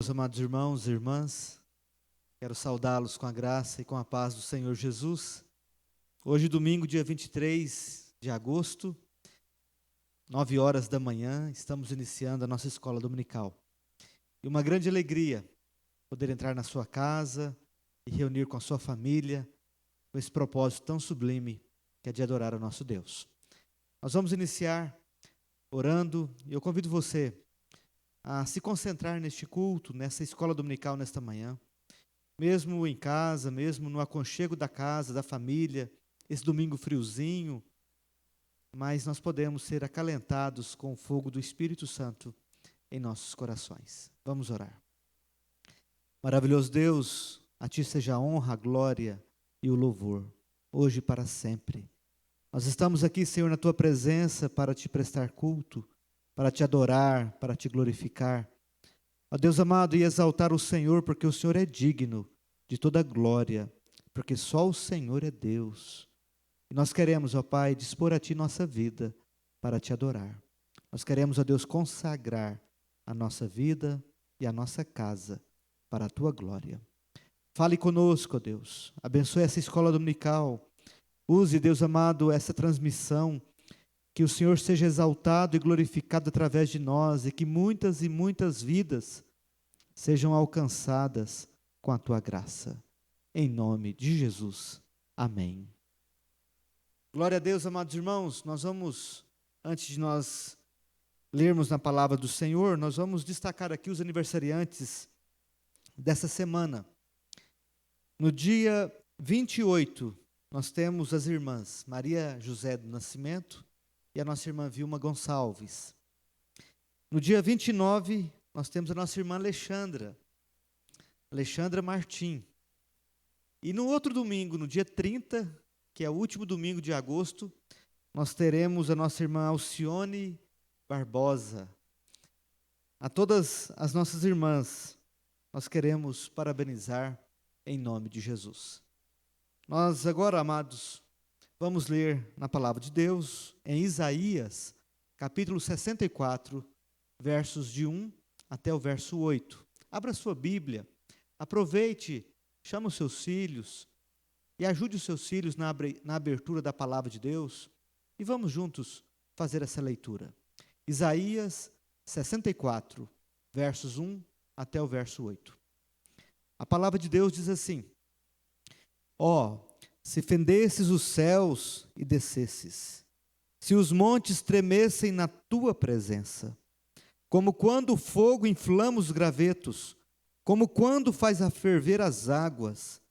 Meus amados irmãos e irmãs, quero saudá-los com a graça e com a paz do Senhor Jesus. Hoje, domingo, dia 23 de agosto, 9 horas da manhã, estamos iniciando a nossa escola dominical. E uma grande alegria poder entrar na sua casa e reunir com a sua família, com esse propósito tão sublime que é de adorar ao nosso Deus. Nós vamos iniciar orando e eu convido você a se concentrar neste culto, nessa escola dominical nesta manhã, mesmo em casa, mesmo no aconchego da casa, da família, esse domingo friozinho, mas nós podemos ser acalentados com o fogo do Espírito Santo em nossos corações. Vamos orar. Maravilhoso Deus, a Ti seja a honra, a glória e o louvor, hoje e para sempre. Nós estamos aqui, Senhor, na Tua presença para Te prestar culto, para Te adorar, para Te glorificar. Ó Deus amado, e exaltar o Senhor, porque o Senhor é digno de toda glória, porque só o Senhor é Deus. E nós queremos, ó Pai, dispor a Ti nossa vida para Te adorar. Nós queremos, ó Deus, consagrar a nossa vida e a nossa casa para a Tua glória. Fale conosco, ó Deus. Abençoe essa escola dominical. Use, Deus amado, essa transmissão. Que o Senhor seja exaltado e glorificado através de nós e que muitas e muitas vidas sejam alcançadas com a Tua graça. Em nome de Jesus. Amém. Glória a Deus, amados irmãos. Nós vamos, antes de nós lermos na palavra do Senhor, nós vamos destacar aqui os aniversariantes dessa semana. No dia 28, nós temos as irmãs Maria José do Nascimento e a nossa irmã Vilma Gonçalves. No dia 29, nós temos a nossa irmã Alexandra Martim. E no outro domingo, no dia 30, que é o último domingo de agosto, nós teremos a nossa irmã Alcione Barbosa. A todas as nossas irmãs, nós queremos parabenizar em nome de Jesus. Nós agora, amados, vamos ler na palavra de Deus, em Isaías, capítulo 64, versos de 1 até o verso 8. Abra sua Bíblia, aproveite, chama os seus filhos e ajude os seus filhos na abertura da palavra de Deus e vamos juntos fazer essa leitura. Isaías 64, versos 1 até o verso 8. A palavra de Deus diz assim: se fendesses os céus e descesses, se os montes tremessem na tua presença, como quando o fogo inflama os gravetos, como quando faz a ferver as águas,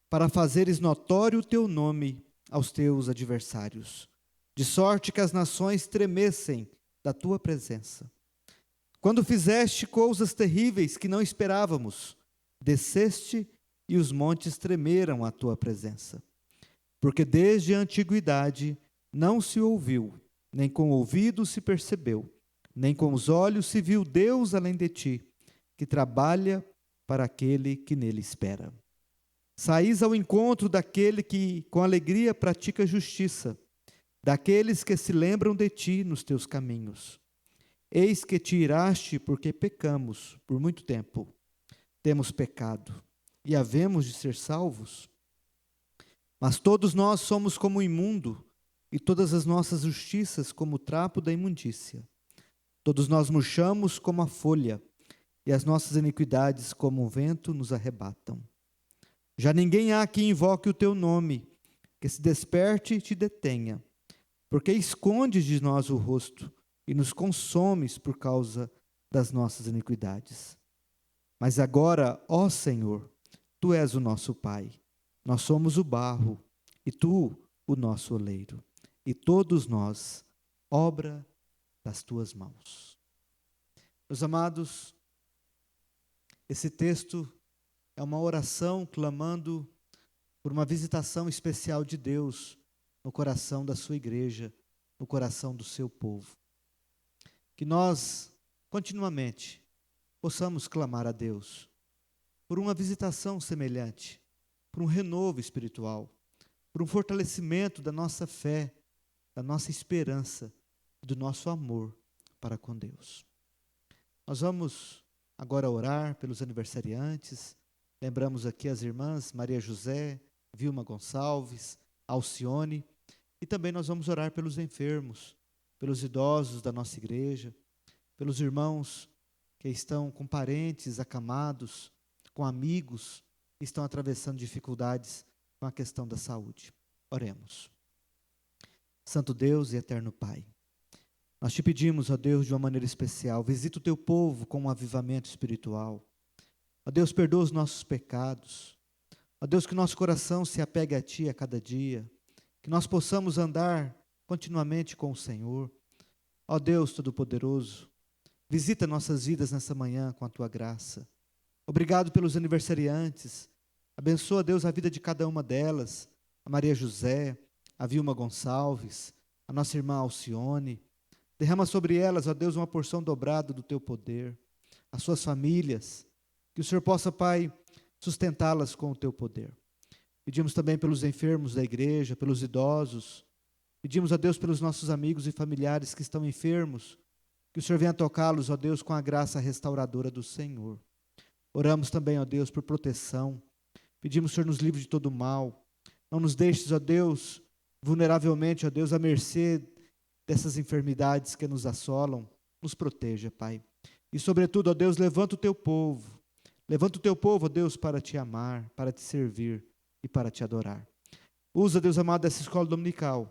para fazeres notório o teu nome aos teus adversários, de sorte que as nações tremessem da tua presença. Quando fizeste coisas terríveis que não esperávamos, desceste e os montes tremeram à tua presença. Porque desde a antiguidade não se ouviu, nem com o ouvido se percebeu, nem com os olhos se viu Deus além de ti, que trabalha para aquele que nele espera. Saís ao encontro daquele que com alegria pratica justiça, daqueles que se lembram de ti nos teus caminhos. Eis que te iraste porque pecamos por muito tempo. Temos pecado e havemos de ser salvos? Mas todos nós somos como o imundo, e todas as nossas justiças como o trapo da imundícia. Todos nós murchamos como a folha, e as nossas iniquidades como o vento nos arrebatam. Já ninguém há que invoque o teu nome, que se desperte e te detenha, porque escondes de nós o rosto, e nos consomes por causa das nossas iniquidades. Mas agora, ó Senhor, Tu és o nosso Pai, nós somos o barro, e Tu o nosso oleiro, e todos nós, obra das Tuas mãos. Meus amados, esse texto é uma oração clamando por uma visitação especial de Deus no coração da sua igreja, no coração do seu povo. Que nós, continuamente, possamos clamar a Deus por uma visitação semelhante, por um renovo espiritual, por um fortalecimento da nossa fé, da nossa esperança, do nosso amor para com Deus. Nós vamos agora a orar pelos aniversariantes. Lembramos aqui as irmãs Maria José, Vilma Gonçalves, Alcione, e também nós vamos orar pelos enfermos, pelos idosos da nossa igreja, pelos irmãos que estão com parentes acamados, com amigos que estão atravessando dificuldades com a questão da saúde. Oremos. Santo Deus e eterno Pai, nós te pedimos, ó Deus, de uma maneira especial, visita o teu povo com um avivamento espiritual. Ó Deus, perdoa os nossos pecados. Ó Deus, que nosso coração se apegue a Ti a cada dia, que nós possamos andar continuamente com o Senhor. Ó Deus Todo-Poderoso, visita nossas vidas nessa manhã com a Tua graça. Obrigado pelos aniversariantes. Abençoa, Deus, a vida de cada uma delas, a Maria José, a Vilma Gonçalves, a nossa irmã Alcione. Derrama sobre elas, ó Deus, uma porção dobrada do Teu poder, as suas famílias, que o Senhor possa, Pai, sustentá-las com o Teu poder. Pedimos também pelos enfermos da igreja, pelos idosos. Pedimos a Deus pelos nossos amigos e familiares que estão enfermos, que o Senhor venha tocá-los, ó Deus, com a graça restauradora do Senhor. Oramos também, ó Deus, por proteção. Pedimos, Senhor, nos livre de todo mal. Não nos deixes, ó Deus, vulneravelmente, ó Deus, à mercê dessas enfermidades que nos assolam. Nos proteja, Pai. E, sobretudo, ó Deus, levanta o Teu povo. Levanta o Teu povo, ó Deus, para Te amar, para Te servir e para Te adorar. Usa, Deus amado, essa escola dominical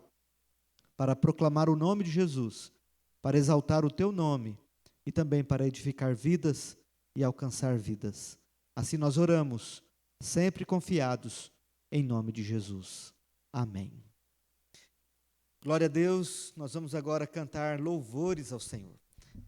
para proclamar o nome de Jesus, para exaltar o Teu nome e também para edificar vidas e alcançar vidas. Assim nós oramos, sempre confiados, em nome de Jesus. Amém. Glória a Deus, nós vamos agora cantar louvores ao Senhor.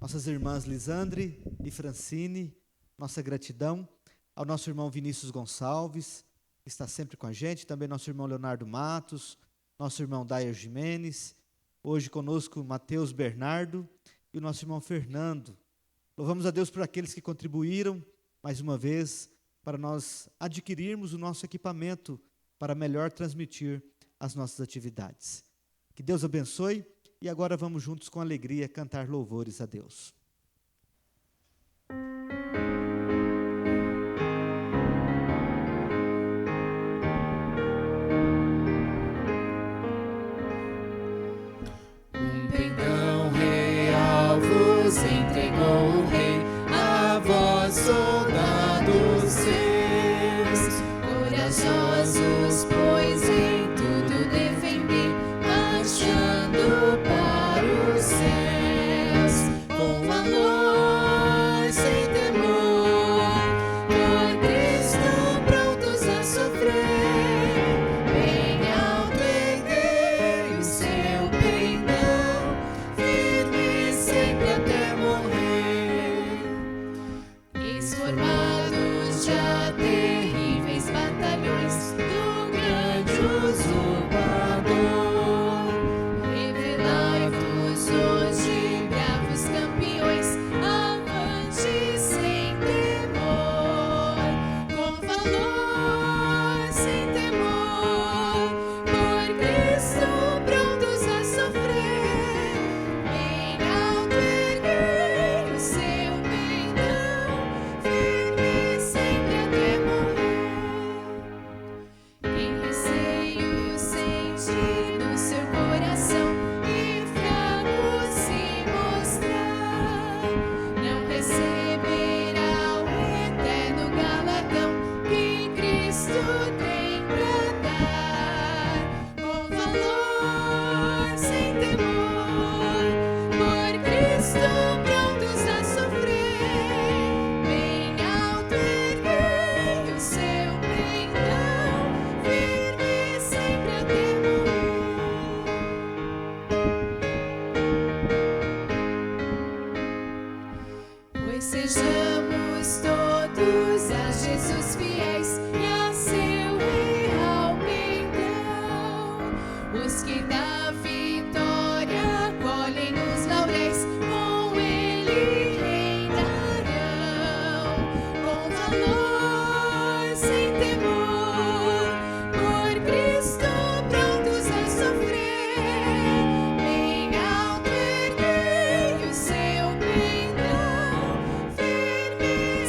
Nossas irmãs Lisandre e Francine, nossa gratidão ao nosso irmão Vinícius Gonçalves, que está sempre com a gente, também nosso irmão Leonardo Matos, nosso irmão Dayer Jimenez, hoje conosco Mateus Bernardo e o nosso irmão Fernando. Louvamos a Deus por aqueles que contribuíram, mais uma vez, para nós adquirirmos o nosso equipamento para melhor transmitir as nossas atividades. Que Deus abençoe e agora vamos juntos com alegria cantar louvores a Deus. Entregou o rei, a vós, soldados seus, corajosos, pois em tudo defendi, marchando para os céus, com valor, sem temor, por Cristo prontos a sofrer, bem alto erguei o seu pendão, firme sempre até formados já terríveis batalhões do grande usurpador. Revelai-vos hoje, bravos campeões, avante sem temor, com valor, sem temor, por Cristo prontos a sofrer, bem alto erguei o seu pendão, firme sempre até morrer. Em receio sente no seu coração e fraco se mostrar, não receberá o eterno galardão que Cristo tem pra dar. Com valor, sem temor, por Cristo prontos a sofrer, bem alto erguei o seu pendão, firme sempre até morrer. Pois sejamos todos a Jesus fiéis e a seu real pendão, os que da vitória colhem os lauréis, com ele reinarão, com valor, sem temor, por Cristo prontos a sofrer, bem alto erguei o seu pendão, firme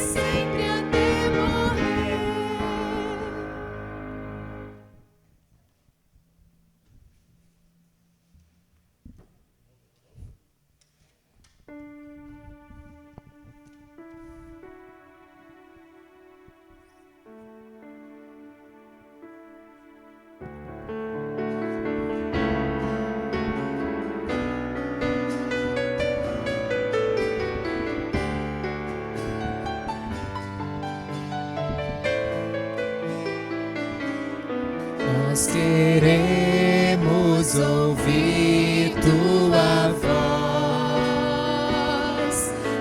Nós queremos ouvir tua voz,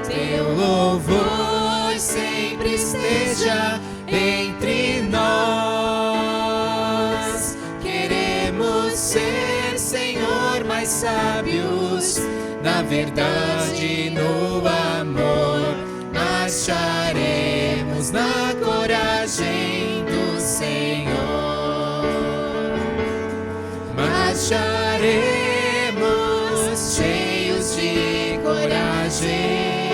teu louvor sempre esteja entre nós. Queremos ser, Senhor, mais sábios na verdade e no amor. Marcharemos na coragem do Senhor. Marcharemos cheios de coragem.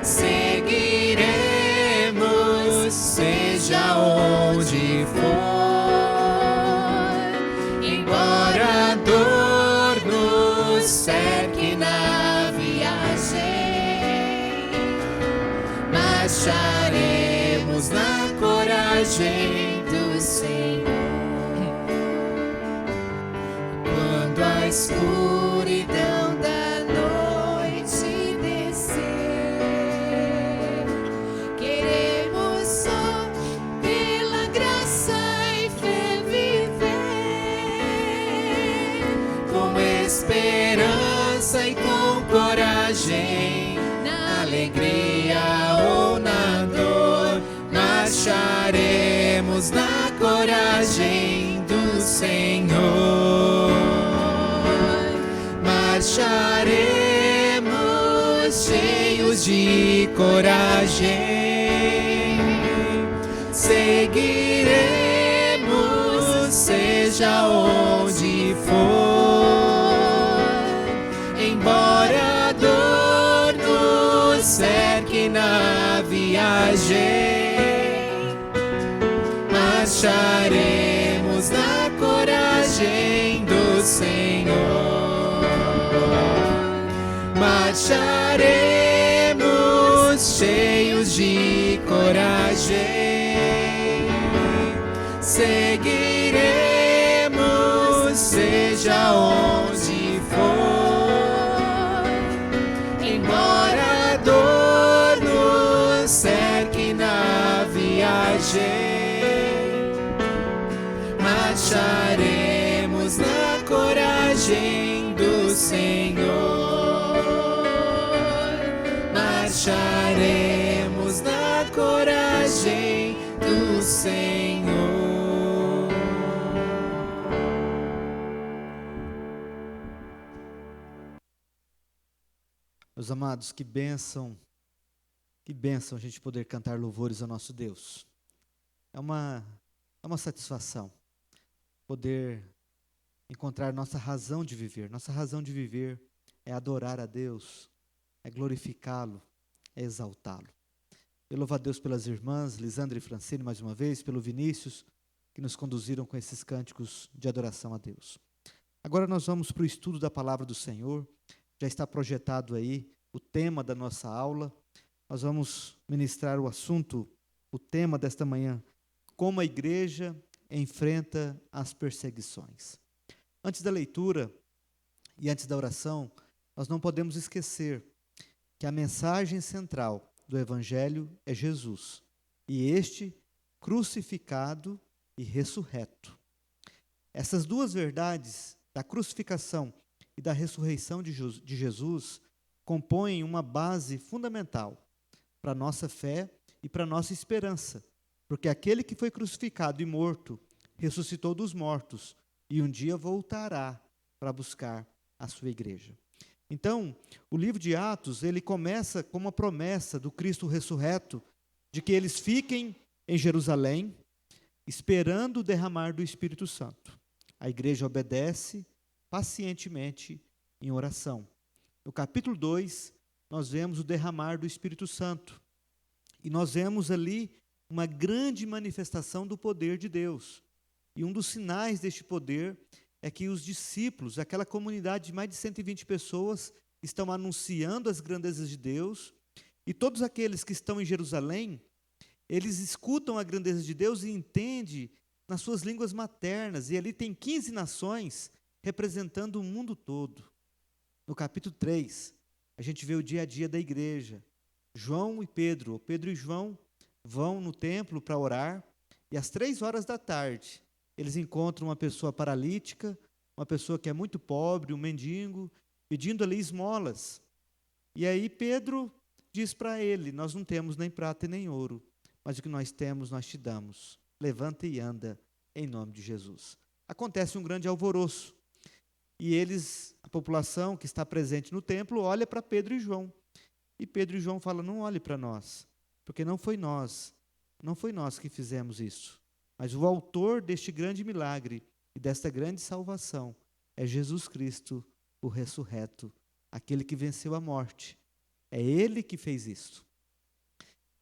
Seguiremos, seja onde for. Embora a dor nos cerque na viagem, marcharemos na coragem do Senhor. Quando a escuridão da noite descer, queremos só pela graça e fé viver, com esperança e com coragem, na alegria ou na dor, marcharemos na coragem do Senhor. Marcharemos cheios de coragem. Seguiremos, seja onde for. Embora a dor nos cerque na viagem, marcharemos na coragem do Senhor. Marcharemos cheios de coragem. Seguiremos, seja onde for. Embora a dor nos cerque na viagem, marcharemos na coragem do Senhor. Marcharemos na coragem do Senhor. Meus amados, que bênção a gente poder cantar louvores ao nosso Deus. É uma satisfação poder encontrar nossa razão de viver. Nossa razão de viver é adorar a Deus, é glorificá-lo, é exaltá-lo. Eu louvo a Deus pelas irmãs Lisandra e Francine, mais uma vez, pelo Vinícius, que nos conduziram com esses cânticos de adoração a Deus. Agora nós vamos para o estudo da palavra do Senhor. Já está projetado aí o tema da nossa aula. Nós vamos ministrar o assunto, o tema desta manhã, como a igreja enfrenta as perseguições. Antes da leitura e antes da oração, nós não podemos esquecer que a mensagem central do Evangelho é Jesus, e este crucificado e ressurreto. Essas duas verdades, da crucificação e da ressurreição de Jesus, compõem uma base fundamental para a nossa fé e para a nossa esperança, porque aquele que foi crucificado e morto, ressuscitou dos mortos, e um dia voltará para buscar a sua igreja. Então, o livro de Atos, ele começa com uma promessa do Cristo ressurreto, de que eles fiquem em Jerusalém, esperando o derramar do Espírito Santo. A igreja obedece pacientemente em oração. No capítulo 2, nós vemos o derramar do Espírito Santo. E nós vemos ali uma grande manifestação do poder de Deus. E um dos sinais deste poder é que os discípulos, aquela comunidade de mais de 120 pessoas, estão anunciando as grandezas de Deus, e todos aqueles que estão em Jerusalém, eles escutam a grandeza de Deus e entendem nas suas línguas maternas, e ali tem 15 nações representando o mundo todo. No capítulo 3, a gente vê o dia a dia da igreja. João e Pedro e João vão no templo para orar, e às 3 horas da tarde, eles encontram uma pessoa paralítica, uma pessoa que é muito pobre, um mendigo, pedindo ali esmolas. E aí Pedro diz para ele: nós não temos nem prata e nem ouro, mas o que nós temos nós te damos. Levanta e anda em nome de Jesus. Acontece um grande alvoroço. E a população que está presente no templo, olha para Pedro e João. E Pedro e João falam: não olhe para nós, porque não foi nós que fizemos isso. Mas o autor deste grande milagre e desta grande salvação é Jesus Cristo, o ressurreto, aquele que venceu a morte. É Ele que fez isso.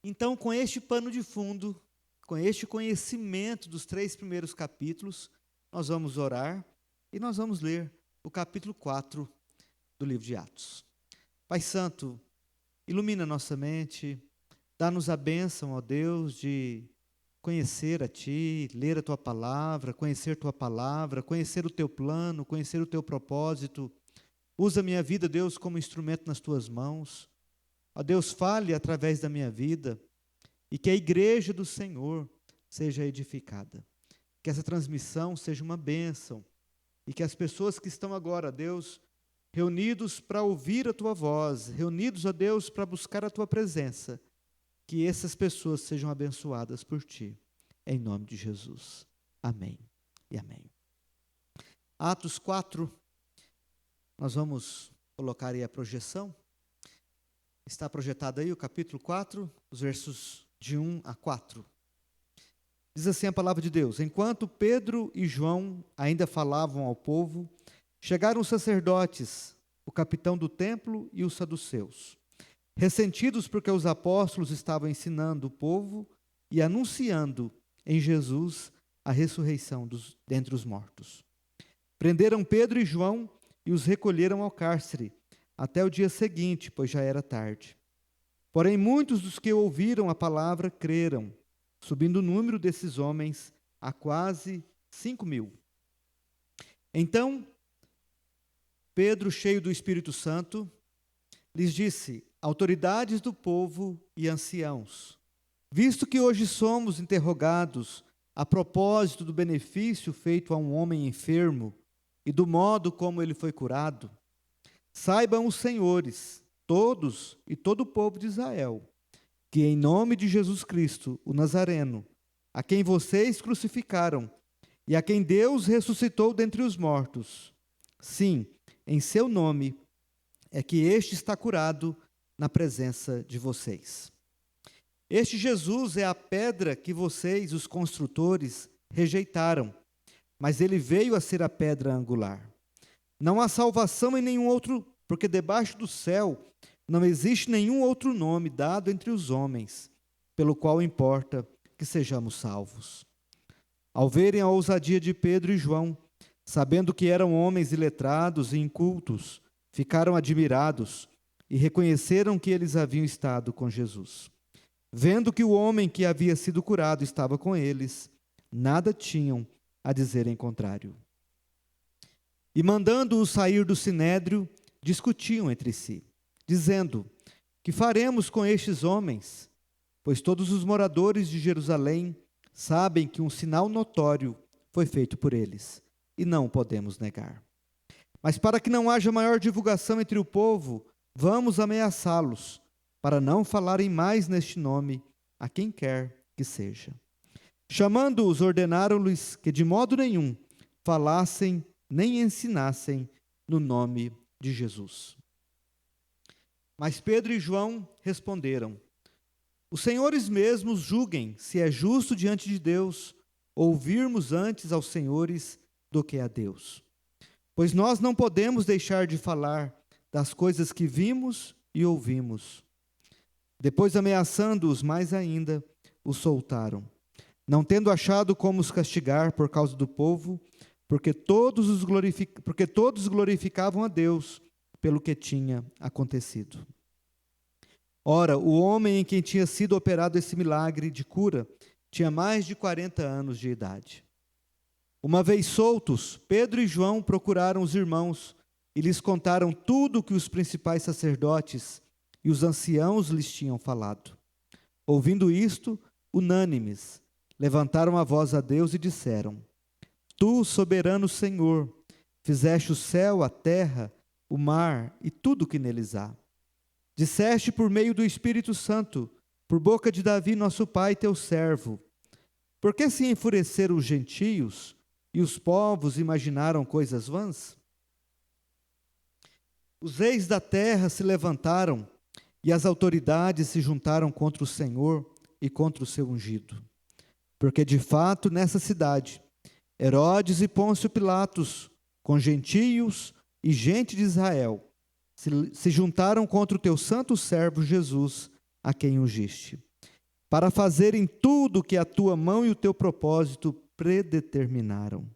Então, com este pano de fundo, com este conhecimento dos 3 primeiros capítulos, nós vamos orar e nós vamos ler o capítulo 4 do livro de Atos. Pai Santo, ilumina nossa mente, dá-nos a bênção, ó Deus, de conhecer a Ti, ler a Tua palavra, conhecer o Teu plano, conhecer o Teu propósito. Usa a minha vida, Deus, como instrumento nas Tuas mãos. Ó Deus, fale através da minha vida e que a igreja do Senhor seja edificada. Que essa transmissão seja uma bênção e que as pessoas que estão agora, Deus, reunidos para ouvir a Tua voz, reunidos, ó Deus, para buscar a Tua presença, que essas pessoas sejam abençoadas por Ti, em nome de Jesus. Amém e amém. Atos 4, nós vamos colocar aí a projeção. Está projetado aí o capítulo 4, os versos de 1 a 4. Diz assim a palavra de Deus: enquanto Pedro e João ainda falavam ao povo, chegaram os sacerdotes, o capitão do templo e os saduceus, ressentidos porque os apóstolos estavam ensinando o povo e anunciando em Jesus a ressurreição dentre os mortos. Prenderam Pedro e João e os recolheram ao cárcere até o dia seguinte, pois já era tarde. Porém, muitos dos que ouviram a palavra creram, subindo o número desses homens a quase 5.000. Então, Pedro, cheio do Espírito Santo, lhes disse: autoridades do povo e anciãos, visto que hoje somos interrogados a propósito do benefício feito a um homem enfermo e do modo como ele foi curado, saibam os senhores, todos e todo o povo de Israel, que em nome de Jesus Cristo, o Nazareno, a quem vocês crucificaram e a quem Deus ressuscitou dentre os mortos, sim, em seu nome, é que este está curado na presença de vocês. Este Jesus é a pedra que vocês, os construtores, rejeitaram, mas ele veio a ser a pedra angular. Não há salvação em nenhum outro, porque debaixo do céu não existe nenhum outro nome dado entre os homens, pelo qual importa que sejamos salvos. Ao verem a ousadia de Pedro e João, sabendo que eram homens iletrados e incultos, ficaram admirados e reconheceram que eles haviam estado com Jesus. Vendo que o homem que havia sido curado estava com eles, nada tinham a dizer em contrário. E mandando-os sair do sinédrio, discutiam entre si, dizendo: que faremos com estes homens? Pois todos os moradores de Jerusalém sabem que um sinal notório foi feito por eles, e não o podemos negar. Mas para que não haja maior divulgação entre o povo, vamos ameaçá-los, para não falarem mais neste nome a quem quer que seja. Chamando-os, ordenaram-lhes que de modo nenhum falassem nem ensinassem no nome de Jesus. Mas Pedro e João responderam: os senhores mesmos julguem se é justo diante de Deus ouvirmos antes aos senhores do que a Deus. Pois nós não podemos deixar de falar das coisas que vimos e ouvimos. Depois, ameaçando-os mais ainda, os soltaram, não tendo achado como os castigar por causa do povo, porque todos glorificavam a Deus pelo que tinha acontecido. Ora, o homem em quem tinha sido operado esse milagre de cura tinha mais de 40 anos de idade. Uma vez soltos, Pedro e João procuraram os irmãos e lhes contaram tudo o que os principais sacerdotes e os anciãos lhes tinham falado. Ouvindo isto, unânimes, levantaram a voz a Deus e disseram: Tu, soberano Senhor, fizeste o céu, a terra, o mar e tudo o que neles há. Disseste por meio do Espírito Santo, por boca de Davi, nosso pai, teu servo: por que se enfureceram os gentios e os povos imaginaram coisas vãs? Os reis da terra se levantaram e as autoridades se juntaram contra o Senhor e contra o seu ungido. Porque de fato nessa cidade, Herodes e Pôncio Pilatos, com gentios e gente de Israel, se juntaram contra o teu santo servo Jesus, a quem ungiste, para fazerem tudo o que a tua mão e o teu propósito predeterminaram.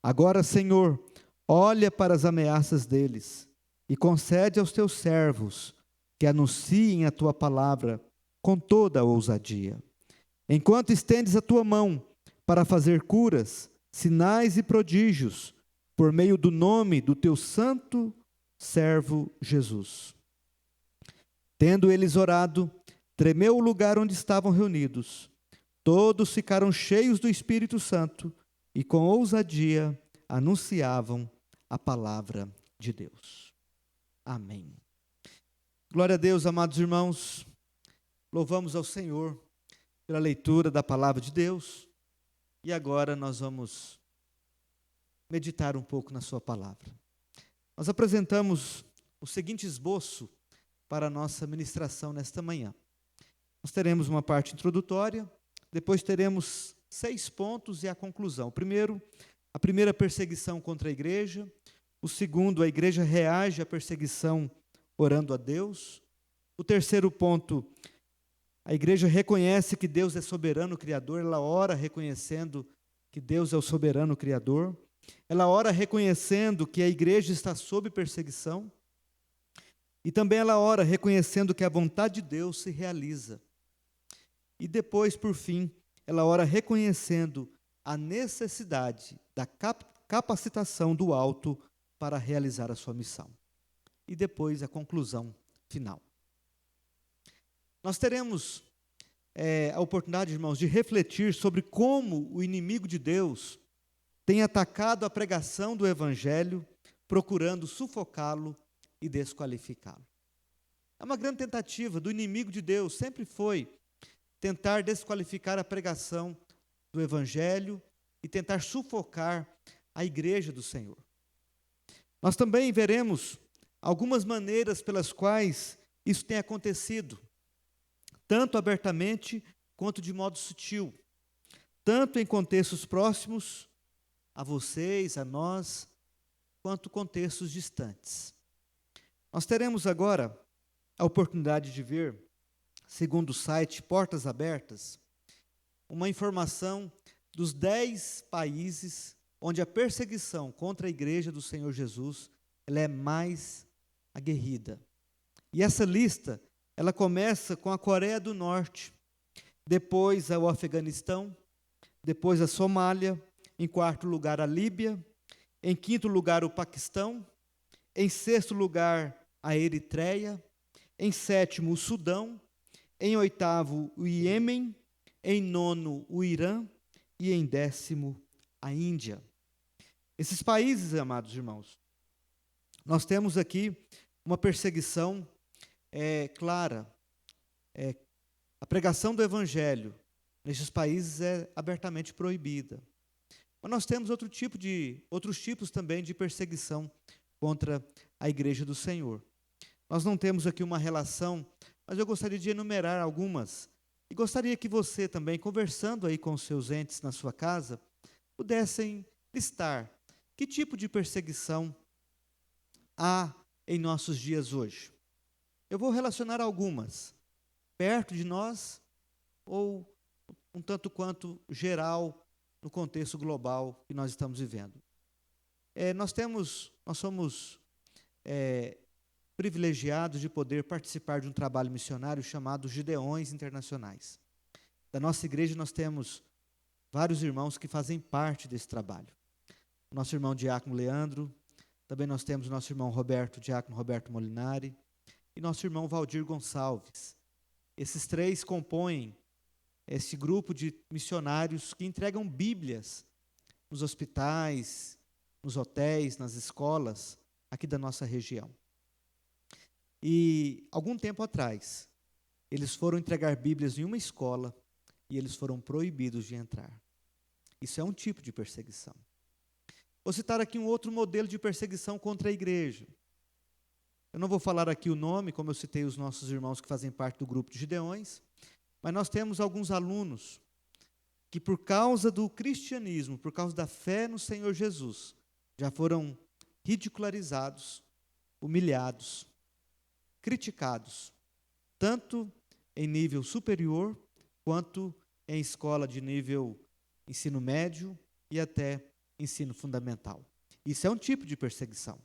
Agora, Senhor, olha para as ameaças deles e concede aos teus servos que anunciem a tua palavra com toda a ousadia. Enquanto estendes a tua mão para fazer curas, sinais e prodígios, por meio do nome do teu santo servo Jesus. Tendo eles orado, tremeu o lugar onde estavam reunidos. Todos ficaram cheios do Espírito Santo e com ousadia anunciavam a palavra de Deus. Amém. Glória a Deus, amados irmãos. Louvamos ao Senhor pela leitura da palavra de Deus. E agora nós vamos meditar um pouco na sua palavra. Nós apresentamos o seguinte esboço para a nossa ministração nesta manhã. Nós teremos uma parte introdutória, depois teremos 6 pontos e a conclusão. O primeiro, a primeira perseguição contra a igreja. O segundo, a igreja reage à perseguição orando a Deus. O terceiro ponto, a igreja reconhece que Deus é soberano criador, ela ora reconhecendo que Deus é o soberano criador. Ela ora reconhecendo que a igreja está sob perseguição. E também ela ora reconhecendo que a vontade de Deus se realiza. E depois, por fim, ela ora reconhecendo a necessidade da capacitação do alto para realizar a sua missão. E depois a conclusão final. Nós teremos a oportunidade, irmãos, de refletir sobre como o inimigo de Deus tem atacado a pregação do Evangelho, procurando sufocá-lo e desqualificá-lo. É uma grande tentativa do inimigo de Deus, sempre foi tentar desqualificar a pregação do Evangelho e tentar sufocar a igreja do Senhor. Nós também veremos algumas maneiras pelas quais isso tem acontecido, tanto abertamente quanto de modo sutil, tanto em contextos próximos a vocês, a nós, quanto contextos distantes. Nós teremos agora a oportunidade de ver, segundo o site Portas Abertas, uma informação dos 10 países onde a perseguição contra a igreja do Senhor Jesus ela é mais aguerrida. E essa lista, ela começa com a Coreia do Norte, depois o Afeganistão, depois a Somália, em 4º lugar a Líbia, em 5º lugar o Paquistão, em 6º lugar a Eritreia, em 7º o Sudão, em 8º o Iêmen, em 9º o Irã e em 10º a Índia. Esses países, amados irmãos, nós temos aqui uma perseguição clara. A pregação do Evangelho nesses países é abertamente proibida. Mas nós temos outros tipos também de perseguição contra a igreja do Senhor. Nós não temos aqui uma relação, mas eu gostaria de enumerar algumas. E gostaria que você também, conversando aí com os seus entes na sua casa, pudessem listar que tipo de perseguição há em nossos dias hoje. Eu vou relacionar algumas, perto de nós ou um tanto quanto geral no contexto global que nós estamos vivendo. Nós somos privilegiados de poder participar de um trabalho missionário chamado Gideões Internacionais. Da nossa igreja nós temos vários irmãos que fazem parte desse trabalho. O nosso irmão Diácono Leandro, também nós temos o nosso irmão Diácono Roberto Molinari, e nosso irmão Valdir Gonçalves. Esses 3 compõem esse grupo de missionários que entregam Bíblias nos hospitais, nos hotéis, nas escolas aqui da nossa região. E algum tempo atrás, eles foram entregar Bíblias em uma escola e eles foram proibidos de entrar. Isso é um tipo de perseguição. Vou citar aqui um outro modelo de perseguição contra a igreja. Eu não vou falar aqui o nome, como eu citei os nossos irmãos que fazem parte do grupo de Gideões, mas nós temos alguns alunos que, por causa do cristianismo, por causa da fé no Senhor Jesus, já foram ridicularizados, humilhados, criticados, tanto em nível superior, quanto em escola de nível ensino médio e até ensino fundamental. Isso é um tipo de perseguição.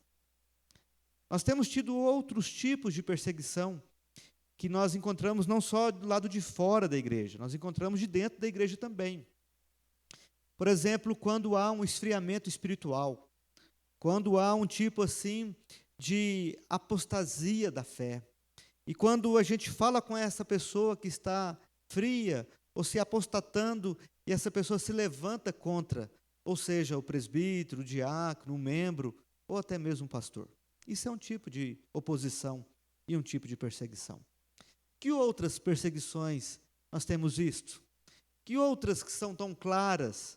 Nós temos tido outros tipos de perseguição que nós encontramos não só do lado de fora da igreja, nós encontramos de dentro da igreja também. Por exemplo, quando há um esfriamento espiritual, quando há um tipo assim de apostasia da fé, e quando a gente fala com essa pessoa que está fria ou se apostatando e essa pessoa se levanta contra, ou seja, o presbítero, o diácono, um membro ou até mesmo um pastor. Isso é um tipo de oposição e um tipo de perseguição. Que outras perseguições nós temos visto? Que outras que são tão claras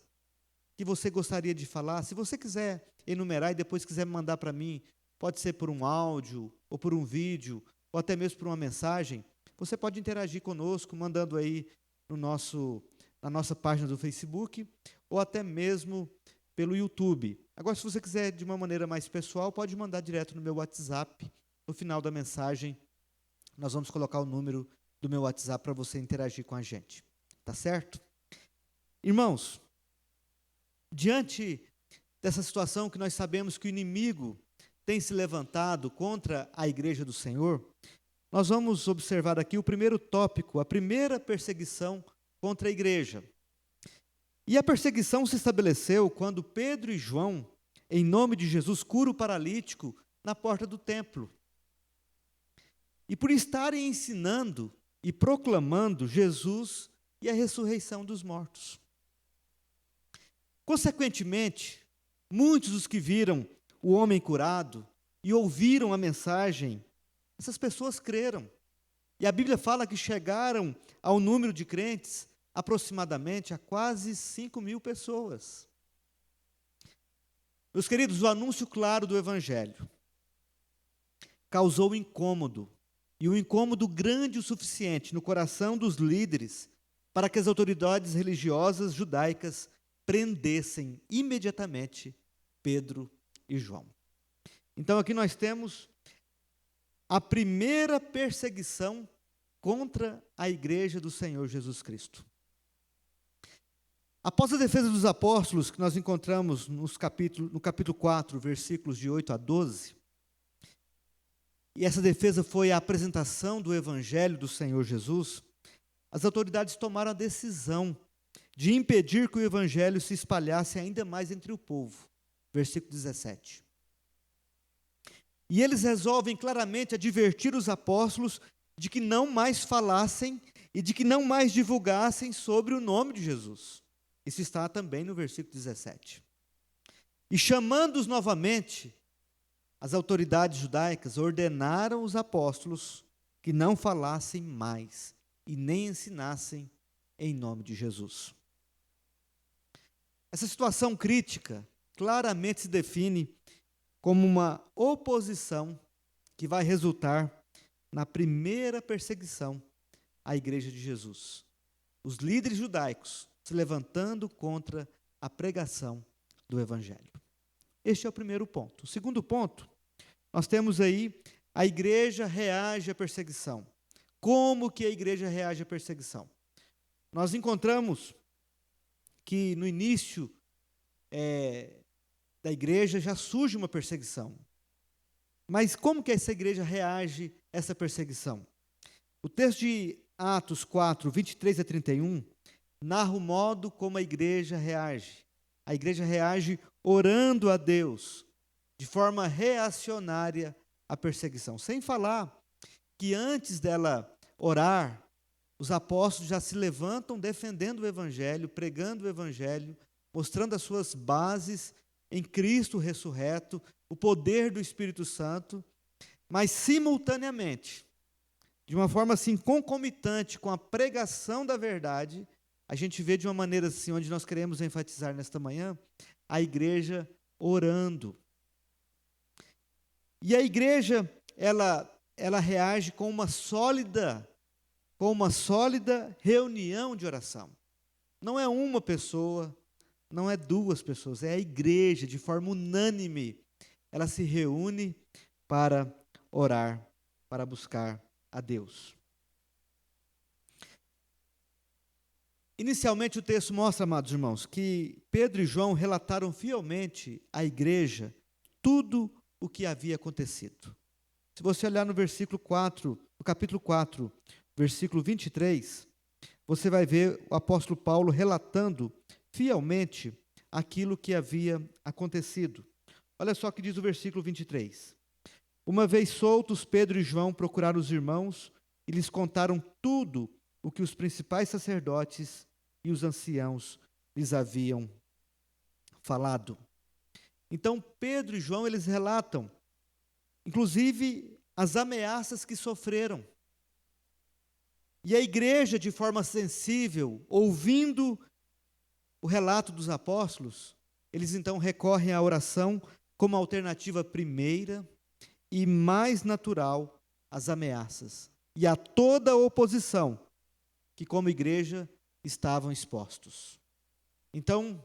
que você gostaria de falar? Se você quiser enumerar e depois quiser mandar para mim, pode ser por um áudio, ou por um vídeo, ou até mesmo por uma mensagem, você pode interagir conosco, mandando aí na nossa página do Facebook, ou até mesmo pelo YouTube. Agora, se você quiser de uma maneira mais pessoal, pode mandar direto no meu WhatsApp. No final da mensagem, nós vamos colocar o número do meu WhatsApp para você interagir com a gente. Tá certo? Irmãos, diante dessa situação que nós sabemos que o inimigo tem se levantado contra a igreja do Senhor, nós vamos observar aqui o primeiro tópico, a primeira perseguição contra a igreja. E a perseguição se estabeleceu quando Pedro e João, em nome de Jesus, curam o paralítico na porta do templo. E por estarem ensinando e proclamando Jesus e a ressurreição dos mortos. Consequentemente, muitos dos que viram o homem curado e ouviram a mensagem, essas pessoas creram. E a Bíblia fala que chegaram ao número de crentes aproximadamente a quase 5.000 pessoas. Meus queridos, o anúncio claro do Evangelho causou incômodo, e um incômodo grande o suficiente no coração dos líderes para que as autoridades religiosas judaicas prendessem imediatamente Pedro e João. Então aqui nós temos a primeira perseguição contra a igreja do Senhor Jesus Cristo. Após a defesa dos apóstolos, que nós encontramos no capítulo 4, versículos de 8 a 12, e essa defesa foi a apresentação do Evangelho do Senhor Jesus, as autoridades tomaram a decisão de impedir que o Evangelho se espalhasse ainda mais entre o povo. Versículo 17. E eles resolvem claramente advertir os apóstolos de que não mais falassem e de que não mais divulgassem sobre o nome de Jesus. Isso está também no versículo 17. E chamando-os novamente, as autoridades judaicas ordenaram os apóstolos que não falassem mais e nem ensinassem em nome de Jesus. Essa situação crítica claramente se define como uma oposição que vai resultar na primeira perseguição à igreja de Jesus. Os líderes judaicos se levantando contra a pregação do Evangelho. Este é o primeiro ponto. O segundo ponto, nós temos aí a igreja reage à perseguição. Como que a igreja reage à perseguição? Nós encontramos que no início da igreja já surge uma perseguição. Mas como que essa igreja reage a essa perseguição? O texto de Atos 4, 23 a 31, narra o modo como a igreja reage. A igreja reage orando a Deus, de forma reacionária à perseguição. Sem falar que antes dela orar, os apóstolos já se levantam defendendo o Evangelho, pregando o Evangelho, mostrando as suas bases em Cristo ressurreto, o poder do Espírito Santo, mas simultaneamente, de uma forma assim concomitante com a pregação da verdade, a gente vê de uma maneira assim, onde nós queremos enfatizar nesta manhã, a igreja orando. E a igreja, ela reage com uma sólida reunião de oração. Não é uma pessoa, não é duas pessoas, é a igreja, de forma unânime. Ela se reúne para orar, para buscar a Deus. Inicialmente o texto mostra, amados irmãos, que Pedro e João relataram fielmente à igreja tudo o que havia acontecido. Se você olhar no versículo 4, no capítulo 4, versículo 23, você vai ver o apóstolo Paulo relatando fielmente aquilo que havia acontecido. Olha só o que diz o versículo 23. Uma vez soltos, Pedro e João procuraram os irmãos e lhes contaram tudo o que os principais sacerdotes e os anciãos lhes haviam falado. Então, Pedro e João, eles relatam, inclusive, as ameaças que sofreram. E a igreja, de forma sensível, ouvindo o relato dos apóstolos, eles então recorrem à oração como alternativa primeira e mais natural às ameaças e a toda a oposição que, como igreja, estavam expostos. Então,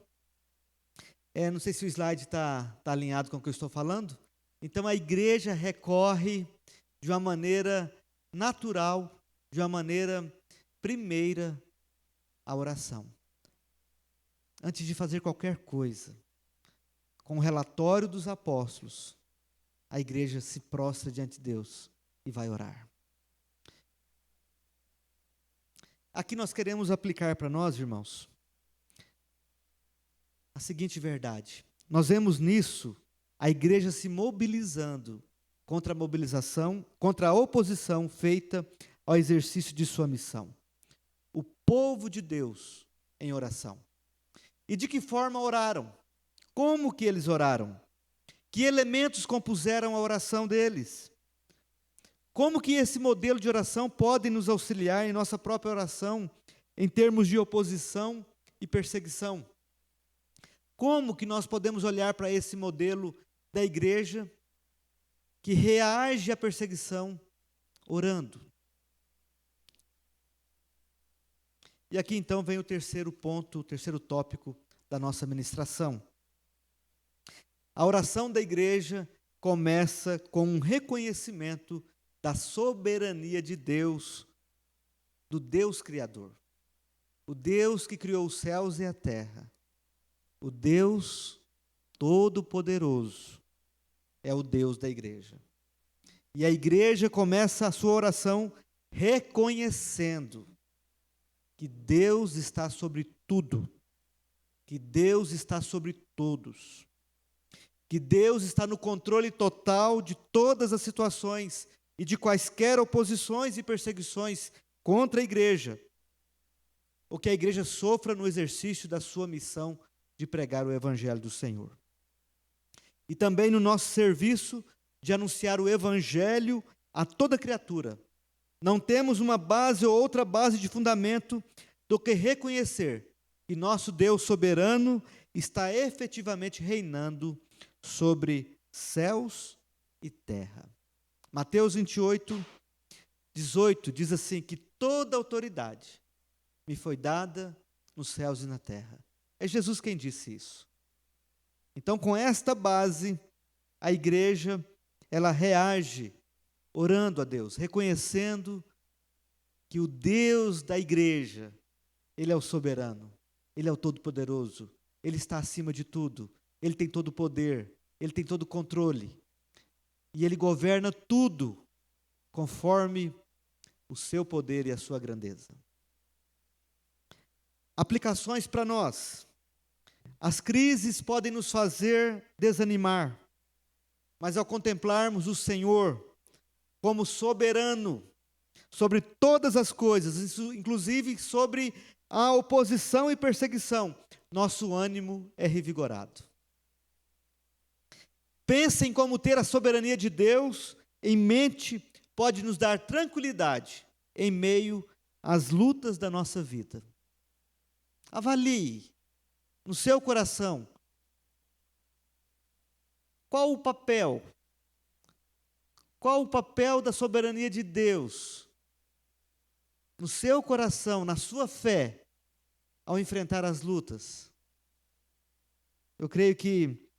não sei se o slide está alinhado com o que eu estou falando. Então, a igreja recorre de uma maneira natural, de uma maneira primeira, à oração. Antes de fazer qualquer coisa, com o relatório dos apóstolos, a igreja se prostra diante de Deus e vai orar. Aqui nós queremos aplicar para nós, irmãos, a seguinte verdade. Nós vemos nisso a igreja se mobilizando contra a oposição feita ao exercício de sua missão. O povo de Deus em oração. E de que forma oraram? Como que eles oraram? Que elementos compuseram a oração deles? Como que esse modelo de oração pode nos auxiliar em nossa própria oração, em termos de oposição e perseguição? Como que nós podemos olhar para esse modelo da igreja que reage à perseguição orando? E aqui então vem o terceiro ponto, o terceiro tópico da nossa ministração. A oração da igreja começa com um reconhecimento da soberania de Deus, do Deus Criador. O Deus que criou os céus e a terra. O Deus Todo-Poderoso é o Deus da igreja. E a igreja começa a sua oração reconhecendo que Deus está sobre tudo, que Deus está sobre todos, que Deus está no controle total de todas as situações e de quaisquer oposições e perseguições contra a igreja, ou que a igreja sofra no exercício da sua missão de pregar o evangelho do Senhor. E também no nosso serviço de anunciar o evangelho a toda criatura. Não temos uma base ou outra base de fundamento do que reconhecer que nosso Deus soberano está efetivamente reinando sobre céus e terra. Mateus 28, 18 diz assim, que toda autoridade me foi dada nos céus e na terra. É Jesus quem disse isso. Então, com esta base, a igreja, ela reage orando a Deus, reconhecendo que o Deus da igreja, Ele é o soberano, Ele é o todo-poderoso, Ele está acima de tudo, Ele tem todo o poder, Ele tem todo o controle, e Ele governa tudo conforme o seu poder e a sua grandeza. Aplicações para nós. As crises podem nos fazer desanimar, mas ao contemplarmos o Senhor como soberano sobre todas as coisas, inclusive sobre a oposição e perseguição, nosso ânimo é revigorado. Pensem como ter a soberania de Deus em mente pode nos dar tranquilidade em meio às lutas da nossa vida. Avalie no seu coração qual o papel da soberania de Deus no seu coração, na sua fé, ao enfrentar as lutas. Eu creio que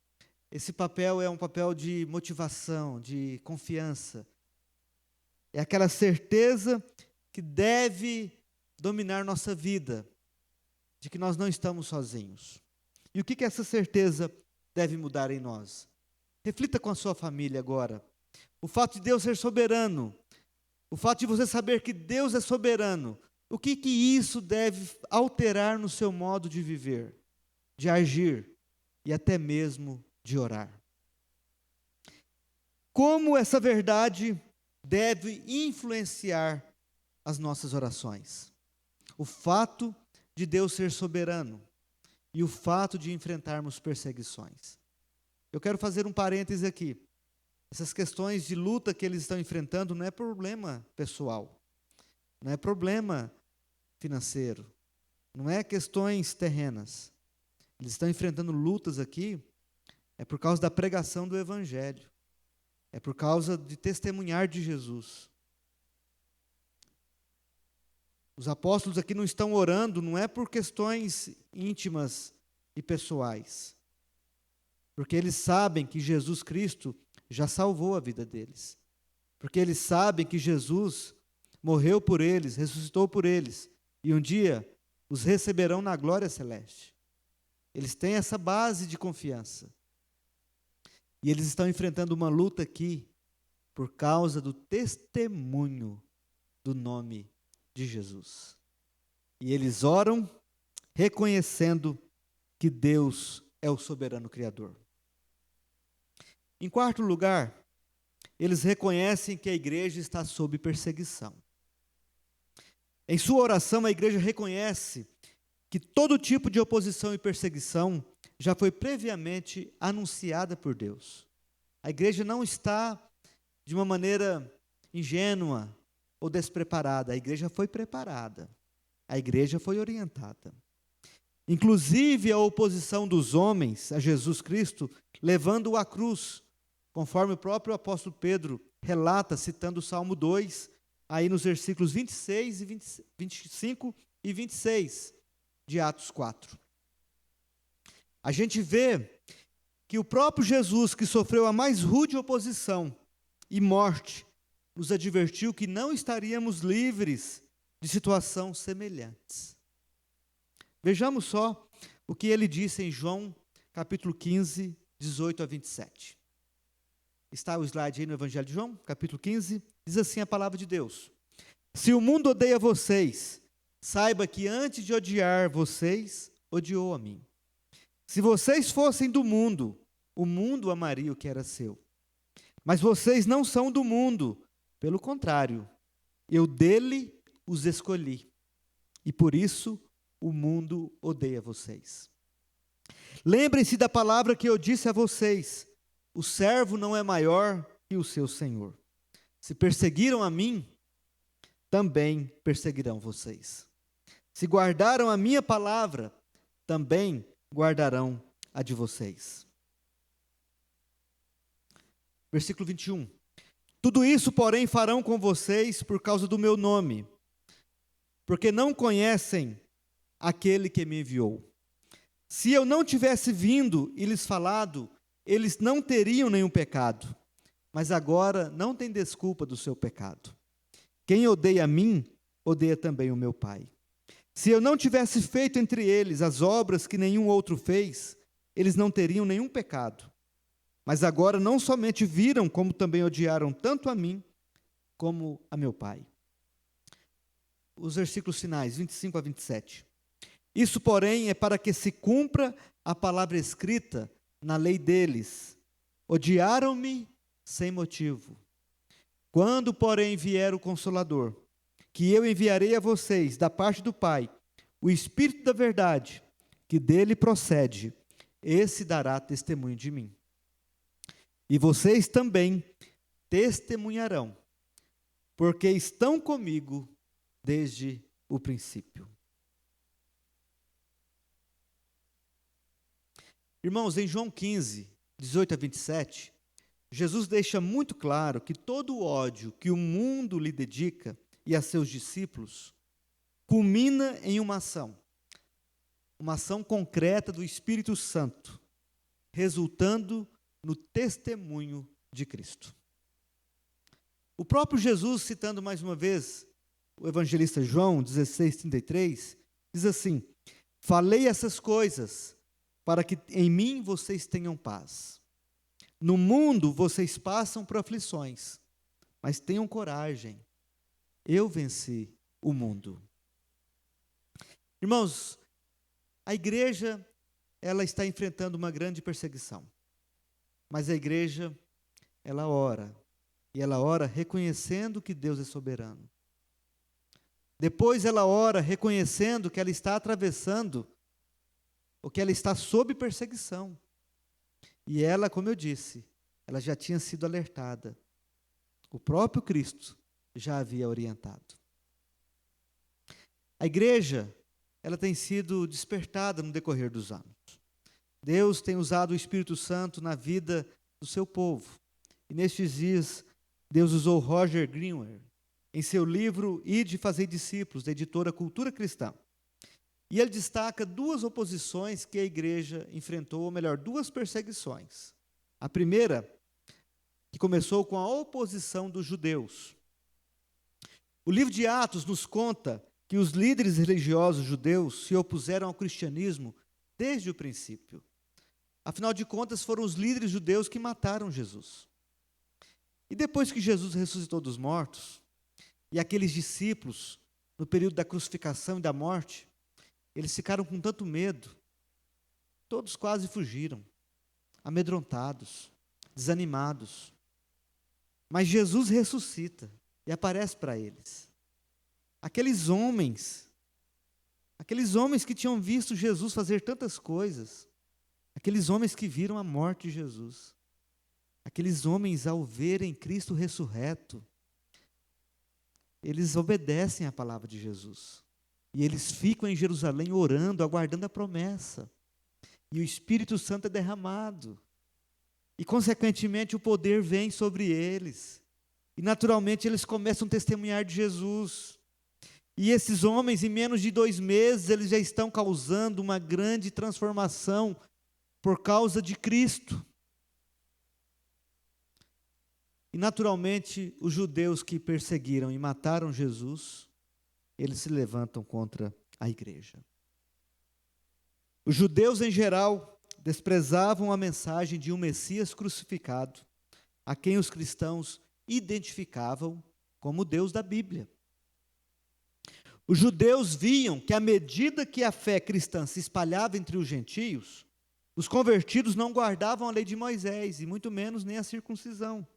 esse papel é um papel de motivação, de confiança. É aquela certeza que deve dominar nossa vida, de que nós não estamos sozinhos. E o que essa certeza deve mudar em nós? Reflita com a sua família agora. O fato de Deus ser soberano, o fato de você saber que Deus é soberano, o que isso deve alterar no seu modo de viver, de agir e até mesmo de orar? Como essa verdade deve influenciar as nossas orações? O fato de Deus ser soberano e o fato de enfrentarmos perseguições. Eu quero fazer um parêntese aqui. Essas questões de luta que eles estão enfrentando não é problema pessoal, não é problema financeiro, não é questões terrenas. Eles estão enfrentando lutas aqui, é por causa da pregação do Evangelho, é por causa de testemunhar de Jesus. Os apóstolos aqui não estão orando, não é por questões íntimas e pessoais, porque eles sabem que Jesus Cristo já salvou a vida deles, porque eles sabem que Jesus morreu por eles, ressuscitou por eles, e um dia os receberão na glória celeste. Eles têm essa base de confiança, e eles estão enfrentando uma luta aqui, por causa do testemunho do nome de Jesus. E eles oram reconhecendo que Deus é o soberano Criador. Em quarto lugar, eles reconhecem que a igreja está sob perseguição. Em sua oração, a igreja reconhece que todo tipo de oposição e perseguição já foi previamente anunciada por Deus. A igreja não está de uma maneira ingênua ou despreparada. A igreja foi preparada. A igreja foi orientada. Inclusive a oposição dos homens a Jesus Cristo, levando-o à cruz, conforme o próprio apóstolo Pedro relata, citando o Salmo 2, aí nos versículos 26 e 25 e 26 de Atos 4. A gente vê que o próprio Jesus, que sofreu a mais rude oposição e morte, nos advertiu que não estaríamos livres de situações semelhantes. Vejamos só o que ele disse em João, capítulo 15, 18 a 27. Está o slide aí no Evangelho de João, capítulo 15, diz assim a palavra de Deus: se o mundo odeia vocês, saiba que antes de odiar vocês, odiou a mim. Se vocês fossem do mundo, o mundo amaria o que era seu. Mas vocês não são do mundo, pelo contrário, eu dele os escolhi, e por isso o mundo odeia vocês. Lembrem-se da palavra que eu disse a vocês: o servo não é maior que o seu senhor. Se perseguiram a mim, também perseguirão vocês. Se guardaram a minha palavra, também guardarão a de vocês. Versículo 21. Tudo isso, porém, farão com vocês por causa do meu nome, porque não conhecem aquele que me enviou. Se eu não tivesse vindo e lhes falado, eles não teriam nenhum pecado, mas agora não tem desculpa do seu pecado. Quem odeia a mim, odeia também o meu Pai. Se eu não tivesse feito entre eles as obras que nenhum outro fez, eles não teriam nenhum pecado. Mas agora não somente viram, como também odiaram tanto a mim, como a meu Pai. Os versículos finais, 25 a 27. Isso, porém, é para que se cumpra a palavra escrita na lei deles: odiaram-me sem motivo. Quando, porém, vier o Consolador, que eu enviarei a vocês da parte do Pai, o Espírito da verdade, que dele procede, esse dará testemunho de mim. E vocês também testemunharão, porque estão comigo desde o princípio. Irmãos, em João 15, 18 a 27, Jesus deixa muito claro que todo o ódio que o mundo lhe dedica e a seus discípulos culmina em uma ação concreta do Espírito Santo, resultando no testemunho de Cristo. O próprio Jesus, citando mais uma vez o evangelista João 16:33, diz assim: falei essas coisas para que em mim vocês tenham paz. No mundo vocês passam por aflições, mas tenham coragem, eu venci o mundo. Irmãos, a igreja, ela está enfrentando uma grande perseguição, mas a igreja, ela ora, e ela ora reconhecendo que Deus é soberano. Depois ela ora reconhecendo que ela está atravessando, ou que ela está sob perseguição. E ela, como eu disse, ela já tinha sido alertada. O próprio Cristo já havia orientado. A igreja, ela tem sido despertada no decorrer dos anos. Deus tem usado o Espírito Santo na vida do seu povo. E nestes dias, Deus usou Roger Greenway em seu livro Ide Fazer Discípulos, da editora Cultura Cristã. E ele destaca duas oposições que a igreja enfrentou, ou melhor, duas perseguições. A primeira, que começou com a oposição dos judeus. O livro de Atos nos conta que os líderes religiosos judeus se opuseram ao cristianismo desde o princípio. Afinal de contas, foram os líderes judeus que mataram Jesus. E depois que Jesus ressuscitou dos mortos, e aqueles discípulos, no período da crucificação e da morte, eles ficaram com tanto medo, todos quase fugiram, amedrontados, desanimados. Mas Jesus ressuscita e aparece para eles. Aqueles homens que tinham visto Jesus fazer tantas coisas, aqueles homens que viram a morte de Jesus, aqueles homens, ao verem Cristo ressurreto, eles obedecem à palavra de Jesus. E eles ficam em Jerusalém orando, aguardando a promessa. E o Espírito Santo é derramado. E, consequentemente, o poder vem sobre eles. E, naturalmente, eles começam a testemunhar de Jesus. E esses homens, em menos de 2 meses, eles já estão causando uma grande transformação por causa de Cristo. E, naturalmente, os judeus que perseguiram e mataram Jesus, eles se levantam contra a igreja. Os judeus, em geral, desprezavam a mensagem de um Messias crucificado, a quem os cristãos identificavam como Deus da Bíblia. Os judeus viam que, à medida que a fé cristã se espalhava entre os gentios, os convertidos não guardavam a lei de Moisés, e muito menos nem a circuncisão.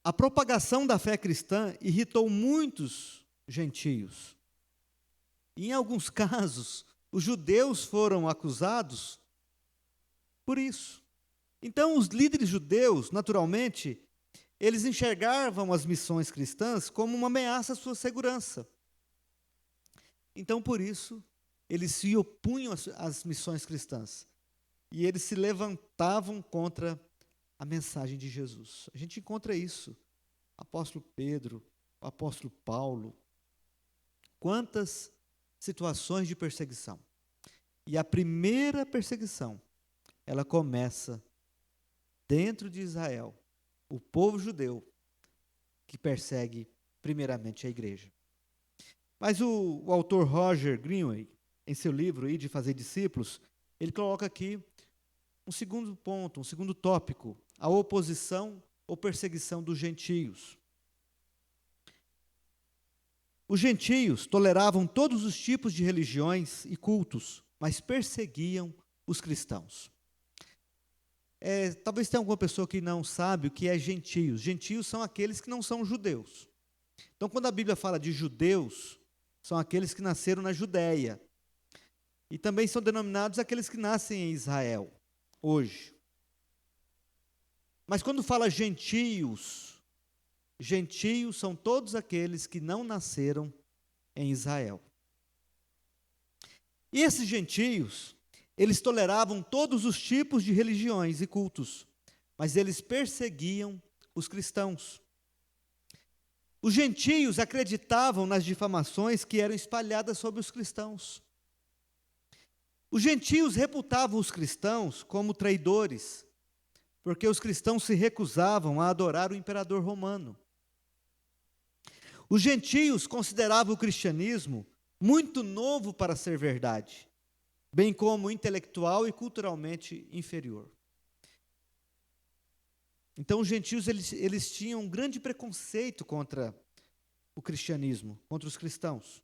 A propagação da fé cristã irritou muitos gentios. E, em alguns casos, os judeus foram acusados por isso. Então, os líderes judeus, naturalmente, eles enxergavam as missões cristãs como uma ameaça à sua segurança. Então, por isso, eles se opunham às missões cristãs. E eles se levantavam contra a mensagem de Jesus. A gente encontra isso. Apóstolo Pedro, o apóstolo Paulo. Quantas situações de perseguição. E a primeira perseguição, ela começa dentro de Israel. O povo judeu que persegue primeiramente a igreja. Mas o autor Roger Greenway, em seu livro Ide Fazer Discípulos, ele coloca aqui um segundo ponto, um segundo tópico, a oposição ou perseguição dos gentios. Os gentios toleravam todos os tipos de religiões e cultos, mas perseguiam os cristãos. Talvez tenha alguma pessoa que não sabe o que é gentios. Gentios são aqueles que não são judeus. Então, quando a Bíblia fala de judeus, são aqueles que nasceram na Judéia. E também são denominados aqueles que nascem em Israel, hoje. Mas quando fala gentios, gentios são todos aqueles que não nasceram em Israel. E esses gentios, eles toleravam todos os tipos de religiões e cultos, mas eles perseguiam os cristãos. Os gentios acreditavam nas difamações que eram espalhadas sobre os cristãos. Os gentios reputavam os cristãos como traidores, porque os cristãos se recusavam a adorar o imperador romano. Os gentios consideravam o cristianismo muito novo para ser verdade, bem como intelectual e culturalmente inferior. Então, os gentios eles tinham um grande preconceito contra o cristianismo, contra os cristãos.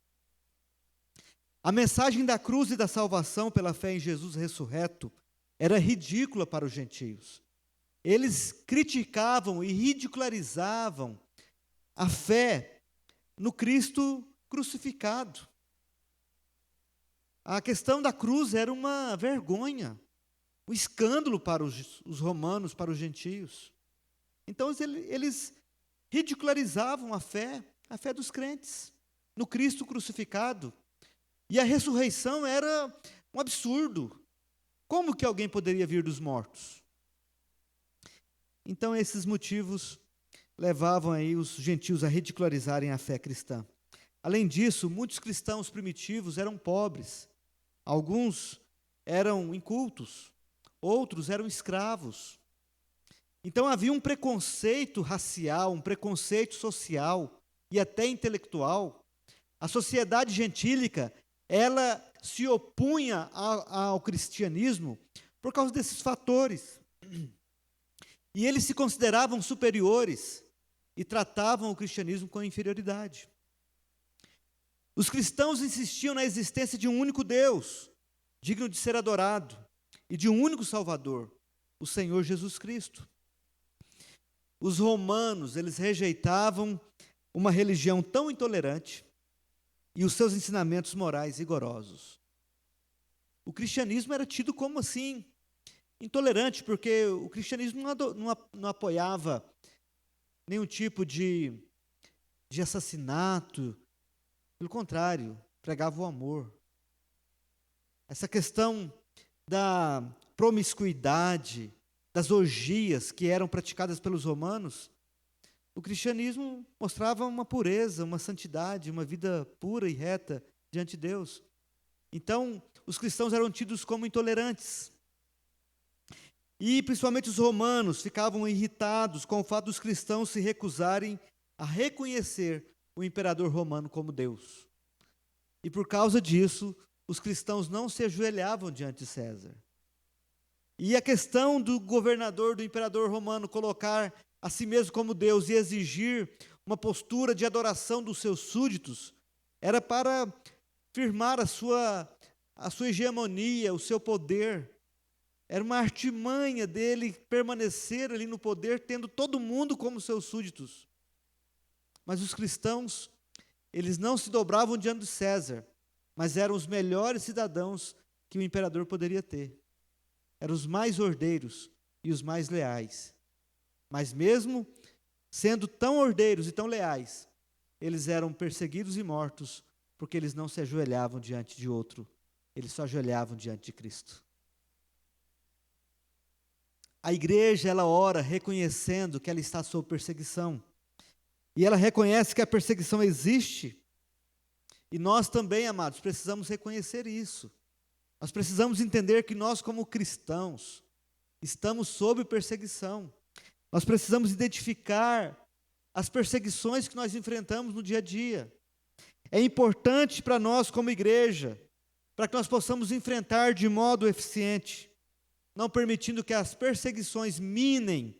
A mensagem da cruz e da salvação pela fé em Jesus ressurreto era ridícula para os gentios. Eles criticavam e ridicularizavam a fé no Cristo crucificado. A questão da cruz era uma vergonha, um escândalo para os romanos, para os gentios. Então, eles ridicularizavam a fé dos crentes no Cristo crucificado. E a ressurreição era um absurdo. Como que alguém poderia vir dos mortos? Então, esses motivos levavam aí os gentios a ridicularizarem a fé cristã. Além disso, muitos cristãos primitivos eram pobres. Alguns eram incultos, outros eram escravos. Então havia um preconceito racial, um preconceito social e até intelectual. A sociedade gentílica, ela se opunha ao cristianismo por causa desses fatores. E eles se consideravam superiores e tratavam o cristianismo com inferioridade. Os cristãos insistiam na existência de um único Deus, digno de ser adorado, e de um único Salvador, o Senhor Jesus Cristo. Os romanos, eles rejeitavam uma religião tão intolerante e os seus ensinamentos morais rigorosos. O cristianismo era tido como assim, intolerante, porque o cristianismo não apoiava nenhum tipo de assassinato. Pelo contrário, pregava o amor. Essa questão da promiscuidade, das orgias que eram praticadas pelos romanos, o cristianismo mostrava uma pureza, uma santidade, uma vida pura e reta diante de Deus. Então, os cristãos eram tidos como intolerantes. E, principalmente, os romanos ficavam irritados com o fato dos cristãos se recusarem a reconhecer o imperador romano como Deus. E, por causa disso, os cristãos não se ajoelhavam diante de César. E a questão do governador, do imperador romano, colocar a si mesmo como Deus e exigir uma postura de adoração dos seus súditos, era para firmar a sua hegemonia, o seu poder. Era uma artimanha dele permanecer ali no poder, tendo todo mundo como seus súditos. Mas os cristãos, eles não se dobravam diante de César, mas eram os melhores cidadãos que o imperador poderia ter. Eram os mais ordeiros e os mais leais. Mas mesmo sendo tão ordeiros e tão leais, eles eram perseguidos e mortos, porque eles não se ajoelhavam diante de outro, eles só ajoelhavam diante de Cristo. A igreja, ela ora reconhecendo que ela está sob perseguição. E ela reconhece que a perseguição existe. E nós também, amados, precisamos reconhecer isso. Nós precisamos entender que nós, como cristãos, estamos sob perseguição. Nós precisamos identificar as perseguições que nós enfrentamos no dia a dia. É importante para nós, como igreja, para que nós possamos enfrentar de modo eficiente, não permitindo que as perseguições minem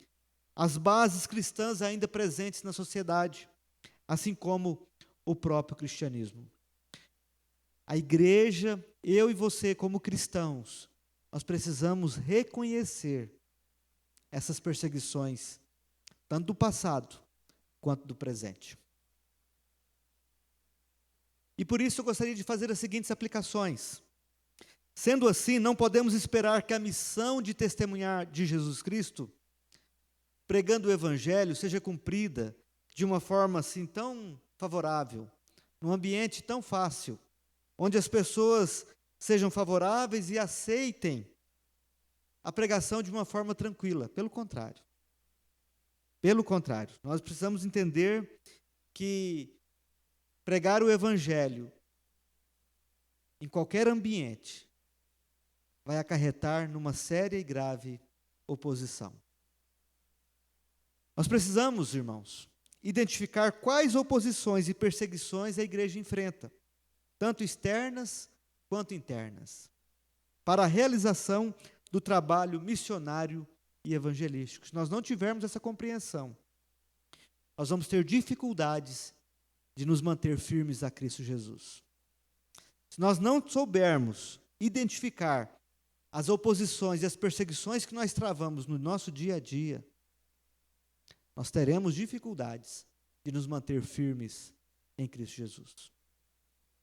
as bases cristãs ainda presentes na sociedade, assim como o próprio cristianismo. A igreja, eu e você como cristãos, nós precisamos reconhecer essas perseguições, tanto do passado quanto do presente. E por isso eu gostaria de fazer as seguintes aplicações. Sendo assim, não podemos esperar que a missão de testemunhar de Jesus Cristo, pregando o Evangelho, seja cumprida de uma forma assim tão favorável, num ambiente tão fácil, onde as pessoas sejam favoráveis e aceitem a pregação de uma forma tranquila. Pelo contrário. Pelo contrário, nós precisamos entender que pregar o Evangelho em qualquer ambiente vai acarretar numa séria e grave oposição. Nós precisamos, irmãos, identificar quais oposições e perseguições a igreja enfrenta, tanto externas quanto internas, para a realização do trabalho missionário e evangelístico. Se nós não tivermos essa compreensão, nós vamos ter dificuldades de nos manter firmes a Cristo Jesus. Se nós não soubermos identificar as oposições e as perseguições que nós travamos no nosso dia a dia, nós teremos dificuldades de nos manter firmes em Cristo Jesus.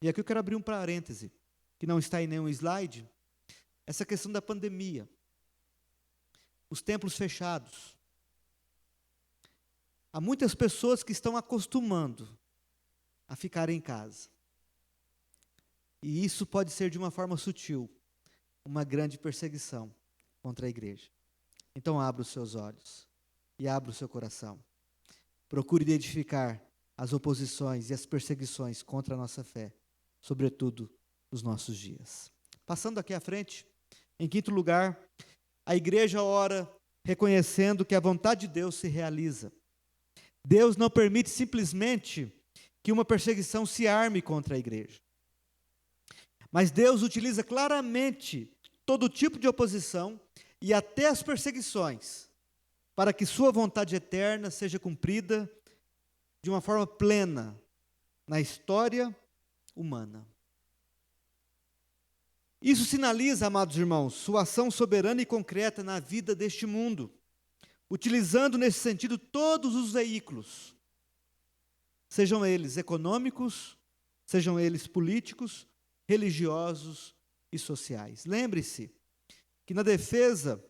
E aqui eu quero abrir um parêntese, que não está em nenhum slide, essa questão da pandemia. Os templos fechados. Há muitas pessoas que estão acostumando a ficar em casa. E isso pode ser de uma forma sutil, uma grande perseguição contra a igreja. Então abra os seus olhos e abra o seu coração. Procure identificar as oposições e as perseguições contra a nossa fé, sobretudo nos nossos dias. Passando aqui à frente, em quinto lugar, a igreja ora reconhecendo que a vontade de Deus se realiza. Deus não permite simplesmente que uma perseguição se arme contra a igreja. Mas Deus utiliza claramente todo tipo de oposição e até as perseguições para que sua vontade eterna seja cumprida de uma forma plena na história humana. Isso sinaliza, amados irmãos, sua ação soberana e concreta na vida deste mundo, utilizando nesse sentido todos os veículos, sejam eles econômicos, sejam eles políticos, religiosos e sociais. Lembre-se que na defesa,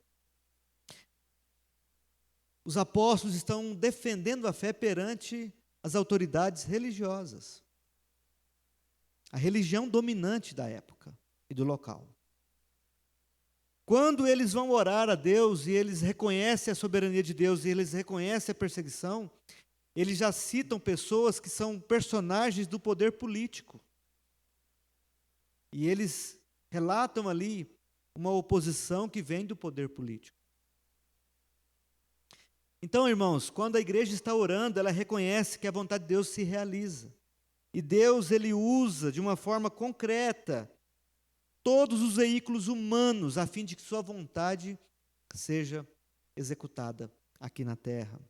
os apóstolos estão defendendo a fé perante as autoridades religiosas, a religião dominante da época e do local. Quando eles vão orar a Deus e eles reconhecem a soberania de Deus e eles reconhecem a perseguição, eles já citam pessoas que são personagens do poder político. E eles relatam ali uma oposição que vem do poder político. Então, irmãos, quando a igreja está orando, ela reconhece que a vontade de Deus se realiza. E Deus, Ele usa de uma forma concreta todos os veículos humanos a fim de que sua vontade seja executada aqui na terra.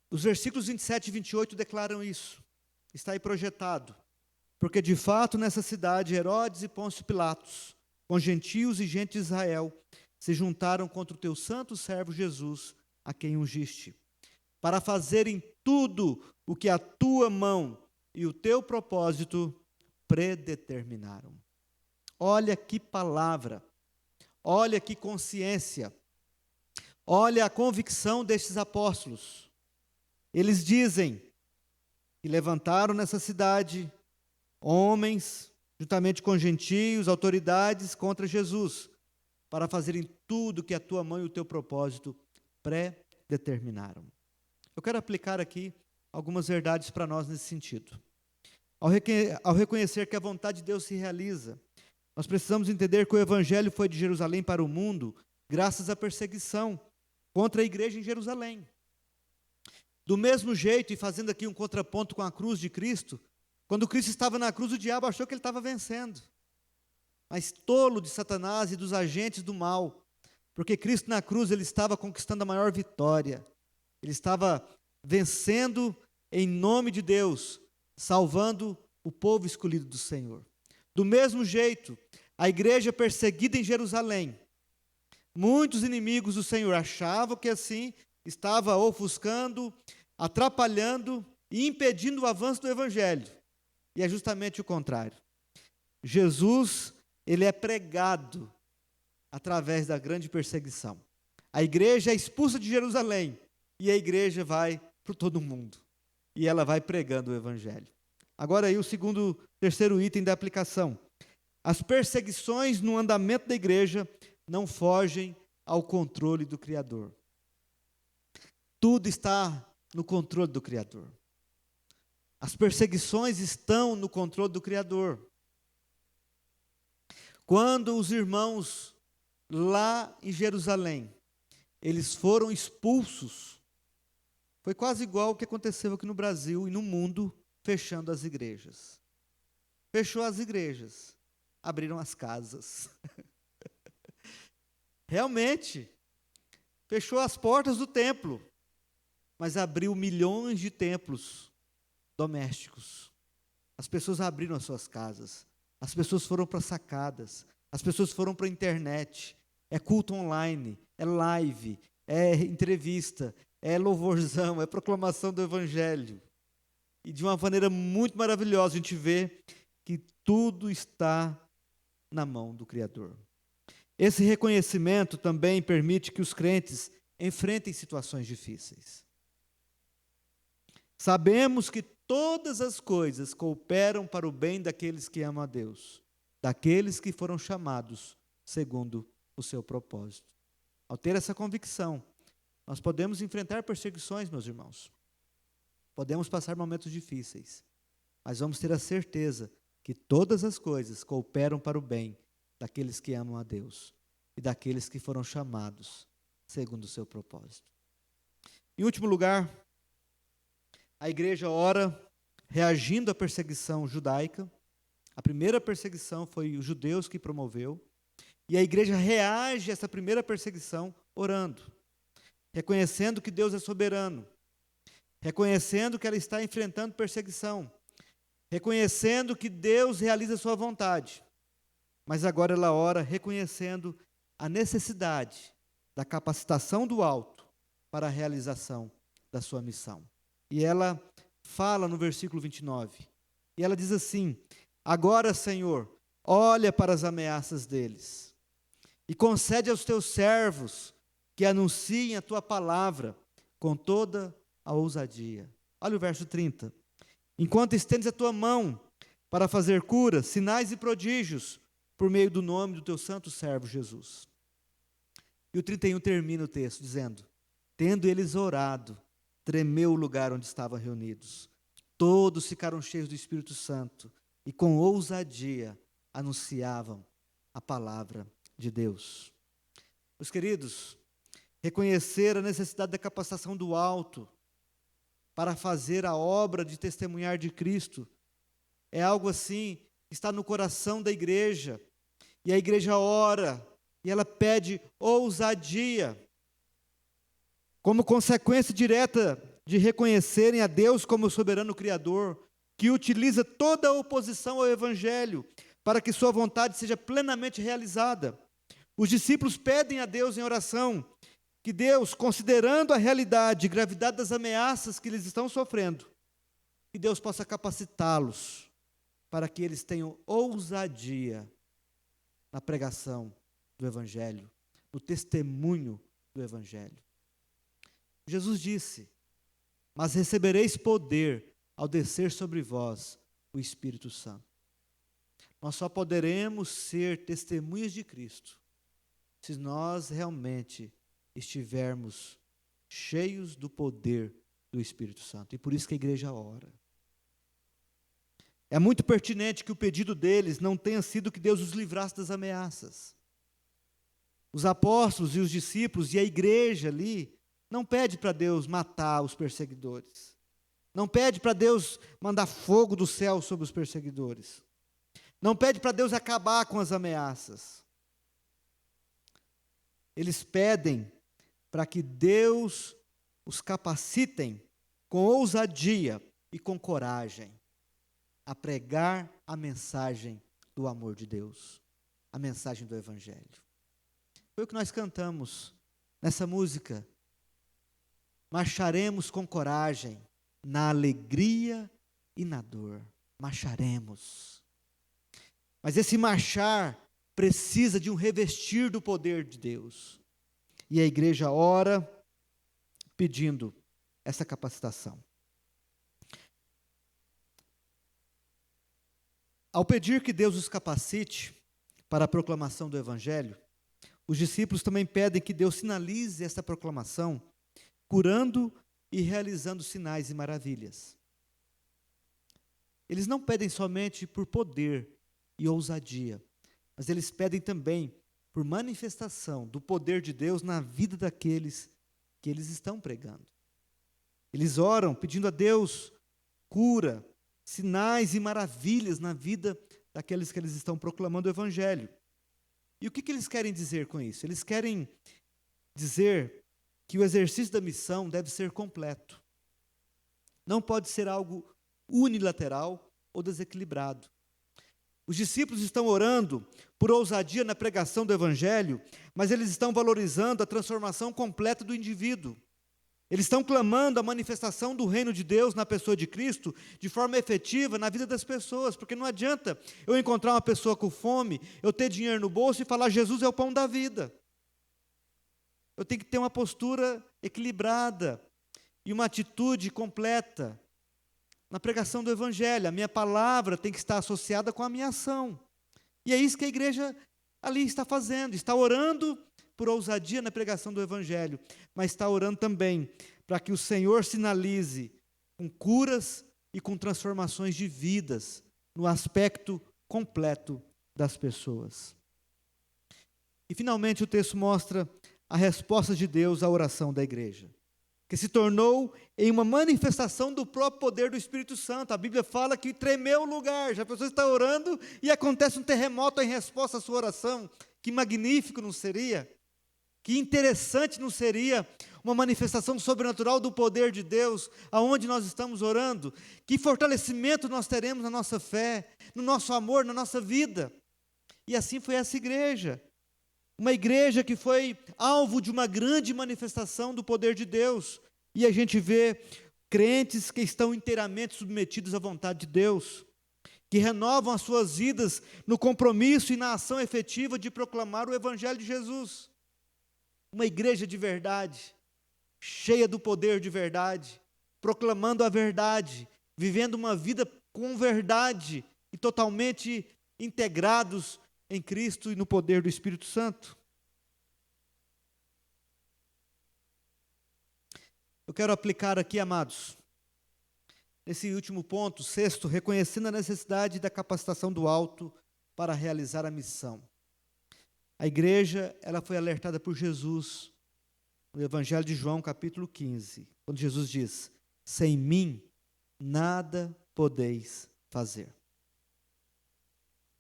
Os versículos 27 e 28 declaram isso. Está aí projetado. Porque de fato nessa cidade Herodes e Pôncio Pilatos, com gentios e gente de Israel, se juntaram contra o teu santo servo Jesus, a quem ungiste, para fazerem tudo o que a tua mão e o teu propósito predeterminaram. Olha que palavra, olha que consciência, olha a convicção destes apóstolos. Eles dizem que levantaram nessa cidade homens, juntamente com gentios, autoridades contra Jesus, para fazerem tudo que a tua mão e o teu propósito pré-determinaram. Eu quero aplicar aqui algumas verdades para nós nesse sentido. Ao reconhecer que a vontade de Deus se realiza, nós precisamos entender que o Evangelho foi de Jerusalém para o mundo, graças à perseguição contra a igreja em Jerusalém. Do mesmo jeito, e fazendo aqui um contraponto com a cruz de Cristo, quando Cristo estava na cruz, o diabo achou que ele estava vencendo. Mas tolo de Satanás e dos agentes do mal, porque Cristo na cruz, ele estava conquistando a maior vitória. Ele estava vencendo em nome de Deus, salvando o povo escolhido do Senhor. Do mesmo jeito, a igreja perseguida em Jerusalém Muitos inimigos do Senhor achavam que assim estava ofuscando, atrapalhando e impedindo o avanço do Evangelho. E é justamente o contrário. Jesus, ele é pregado através da grande perseguição. A igreja é expulsa de Jerusalém e a igreja vai para todo mundo. E ela vai pregando o Evangelho. Agora aí o terceiro item da aplicação. As perseguições no andamento da igreja não fogem ao controle do Criador. Tudo está no controle do Criador. As perseguições estão no controle do Criador. Quando os irmãos lá em Jerusalém, eles foram expulsos, foi quase igual ao que aconteceu aqui no Brasil e no mundo, fechando as igrejas. Fechou as igrejas, abriram as casas. Realmente, fechou as portas do templo, mas abriu milhões de templos domésticos. As pessoas abriram as suas casas, as pessoas foram para sacadas, as pessoas foram para a internet, é culto online, é live, é entrevista, é louvorzão, é proclamação do Evangelho. E de uma maneira muito maravilhosa a gente vê que tudo está na mão do Criador. Esse reconhecimento também permite que os crentes enfrentem situações difíceis. Sabemos que todas as coisas cooperam para o bem daqueles que amam a Deus, daqueles que foram chamados segundo o seu propósito. Ao ter essa convicção, nós podemos enfrentar perseguições, meus irmãos. Podemos passar momentos difíceis, mas vamos ter a certeza que todas as coisas cooperam para o bem daqueles que amam a Deus e daqueles que foram chamados segundo o seu propósito. Em último lugar, a igreja ora reagindo à perseguição judaica. A primeira perseguição foi os judeus que promoveu, e a igreja reage a essa primeira perseguição orando, reconhecendo que Deus é soberano, reconhecendo que ela está enfrentando perseguição, reconhecendo que Deus realiza a sua vontade. Mas agora ela ora reconhecendo a necessidade da capacitação do alto para a realização da sua missão. E ela fala no versículo 29, e ela diz assim: agora, Senhor, olha para as ameaças deles, e concede aos teus servos que anunciem a tua palavra com toda a ousadia. Olha o verso 30. Enquanto estendes a tua mão para fazer curas, sinais e prodígios, por meio do nome do teu santo servo Jesus. E o 31 termina o texto dizendo: tendo eles orado, tremeu o lugar onde estavam reunidos. Todos ficaram cheios do Espírito Santo e com ousadia anunciavam a palavra de Deus. Meus queridos, reconhecer a necessidade da capacitação do alto para fazer a obra de testemunhar de Cristo é algo assim que está no coração da igreja, e a igreja ora e ela pede ousadia como consequência direta de reconhecerem a Deus como o soberano Criador, que utiliza toda a oposição ao Evangelho para que sua vontade seja plenamente realizada. Os discípulos pedem a Deus em oração que Deus, considerando a realidade e gravidade das ameaças que eles estão sofrendo, que Deus possa capacitá-los para que eles tenham ousadia na pregação do Evangelho, no testemunho do Evangelho. Jesus disse: mas recebereis poder ao descer sobre vós o Espírito Santo. Nós só poderemos ser testemunhas de Cristo se nós realmente estivermos cheios do poder do Espírito Santo. E por isso que a igreja ora. É muito pertinente que o pedido deles não tenha sido que Deus os livrasse das ameaças. Os apóstolos e os discípulos e a igreja ali não pede para Deus matar os perseguidores. Não pede para Deus mandar fogo do céu sobre os perseguidores. Não pede para Deus acabar com as ameaças. Eles pedem para que Deus os capacitem com ousadia e com coragem a pregar a mensagem do amor de Deus, a mensagem do Evangelho. Foi o que nós cantamos nessa música. Marcharemos com coragem, na alegria e na dor. Marcharemos. Mas esse marchar precisa de um revestir do poder de Deus. E a igreja ora pedindo essa capacitação. Ao pedir que Deus os capacite para a proclamação do Evangelho, os discípulos também pedem que Deus sinalize essa proclamação, curando e realizando sinais e maravilhas. Eles não pedem somente por poder e ousadia, mas eles pedem também por manifestação do poder de Deus na vida daqueles que eles estão pregando. Eles oram pedindo a Deus cura, sinais e maravilhas na vida daqueles que eles estão proclamando o Evangelho. E o que eles querem dizer com isso? Eles querem dizer que o exercício da missão deve ser completo. Não pode ser algo unilateral ou desequilibrado. Os discípulos estão orando por ousadia na pregação do Evangelho, mas eles estão valorizando a transformação completa do indivíduo. Eles estão clamando a manifestação do reino de Deus na pessoa de Cristo de forma efetiva na vida das pessoas, porque não adianta eu encontrar uma pessoa com fome, eu ter dinheiro no bolso e falar Jesus é o pão da vida. Eu tenho que ter uma postura equilibrada e uma atitude completa na pregação do Evangelho. A minha palavra tem que estar associada com a minha ação. E é isso que a igreja ali está fazendo, está orando por ousadia na pregação do Evangelho, mas está orando também para que o Senhor sinalize com curas e com transformações de vidas no aspecto completo das pessoas. E finalmente o texto mostra a resposta de Deus à oração da igreja, que se tornou em uma manifestação do próprio poder do Espírito Santo. A Bíblia fala que tremeu o lugar, já a pessoa está orando e acontece um terremoto em resposta à sua oração. Que magnífico não seria? Que interessante não seria uma manifestação sobrenatural do poder de Deus, aonde nós estamos orando? Que fortalecimento nós teremos na nossa fé, no nosso amor, na nossa vida. E assim foi essa igreja. Uma igreja que foi alvo de uma grande manifestação do poder de Deus. E a gente vê crentes que estão inteiramente submetidos à vontade de Deus, que renovam as suas vidas no compromisso e na ação efetiva de proclamar o Evangelho de Jesus. Uma igreja de verdade, cheia do poder de verdade, proclamando a verdade, vivendo uma vida com verdade e totalmente integrados em Cristo e no poder do Espírito Santo. Eu quero aplicar aqui, amados, nesse último ponto, sexto, reconhecendo a necessidade da capacitação do alto para realizar a missão. A igreja, ela foi alertada por Jesus, no Evangelho de João, capítulo 15, quando Jesus diz: sem mim, nada podeis fazer.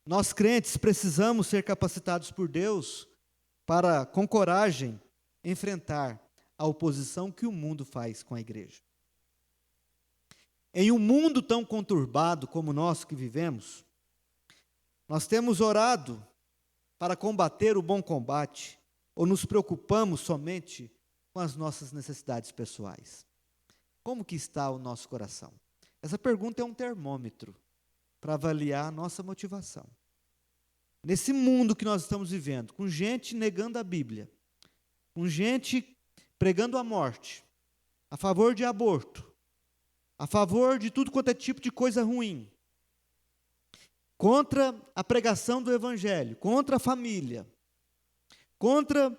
Nós crentes precisamos ser capacitados por Deus para, com coragem, enfrentar a oposição que o mundo faz com a igreja. Em um mundo tão conturbado como o nosso que vivemos, nós temos orado para combater o bom combate, ou nos preocupamos somente com as nossas necessidades pessoais? Como que está o nosso coração? Essa pergunta é um termômetro para avaliar a nossa motivação. Nesse mundo que nós estamos vivendo, com gente negando a Bíblia, com gente pregando a morte, a favor de aborto, a favor de tudo quanto é tipo de coisa ruim, contra a pregação do Evangelho, contra a família, contra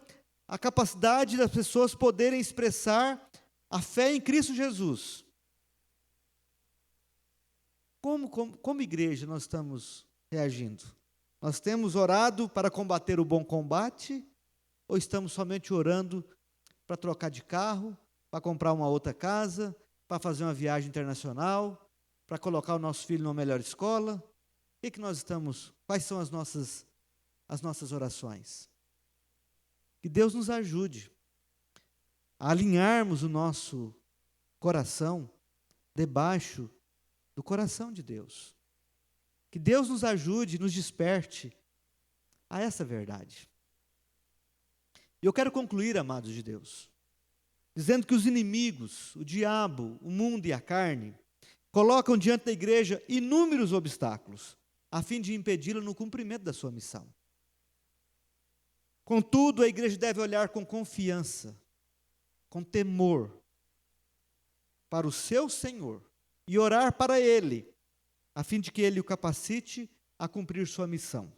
a capacidade das pessoas poderem expressar a fé em Cristo Jesus. Como igreja nós estamos reagindo? Nós temos orado para combater o bom combate, ou estamos somente orando para trocar de carro, para comprar uma outra casa, para fazer uma viagem internacional, para colocar o nosso filho numa melhor escola? Quais são as nossas orações? Que Deus nos ajude a alinharmos o nosso coração debaixo do coração de Deus. Que Deus nos ajude, nos desperte a essa verdade. E eu quero concluir, amados de Deus, dizendo que os inimigos, o diabo, o mundo e a carne, colocam diante da igreja inúmeros obstáculos, a fim de impedi-la no cumprimento da sua missão. Contudo, a igreja deve olhar com confiança, com temor, para o seu Senhor e orar para Ele, a fim de que Ele o capacite a cumprir sua missão,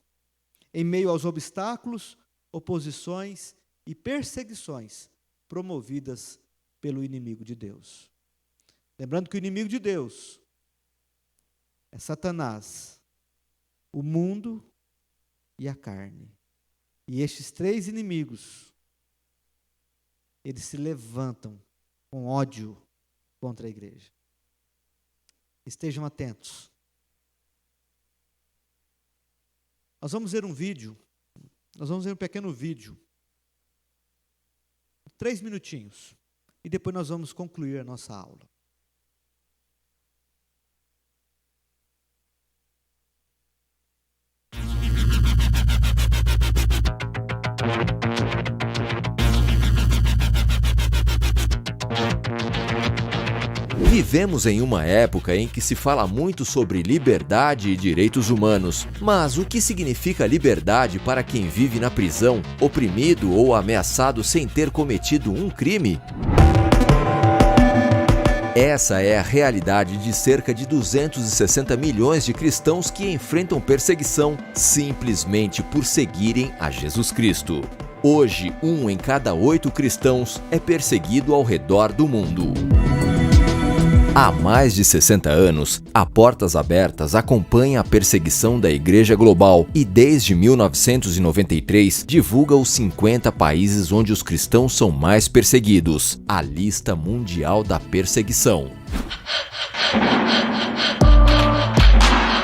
em meio aos obstáculos, oposições e perseguições promovidas pelo inimigo de Deus. Lembrando que o inimigo de Deus é Satanás, o mundo e a carne. E estes três inimigos, eles se levantam com ódio contra a igreja. Estejam atentos. Nós vamos ver um pequeno vídeo, 3 minutinhos, e depois nós vamos concluir a nossa aula. Vivemos em uma época em que se fala muito sobre liberdade e direitos humanos. Mas o que significa liberdade para quem vive na prisão, oprimido ou ameaçado sem ter cometido um crime? Essa é a realidade de cerca de 260 milhões de cristãos que enfrentam perseguição simplesmente por seguirem a Jesus Cristo. Hoje, 1 em cada 8 cristãos é perseguido ao redor do mundo. Há mais de 60 anos, a Portas Abertas acompanha a perseguição da Igreja Global e, desde 1993, divulga os 50 países onde os cristãos são mais perseguidos, a lista mundial da perseguição.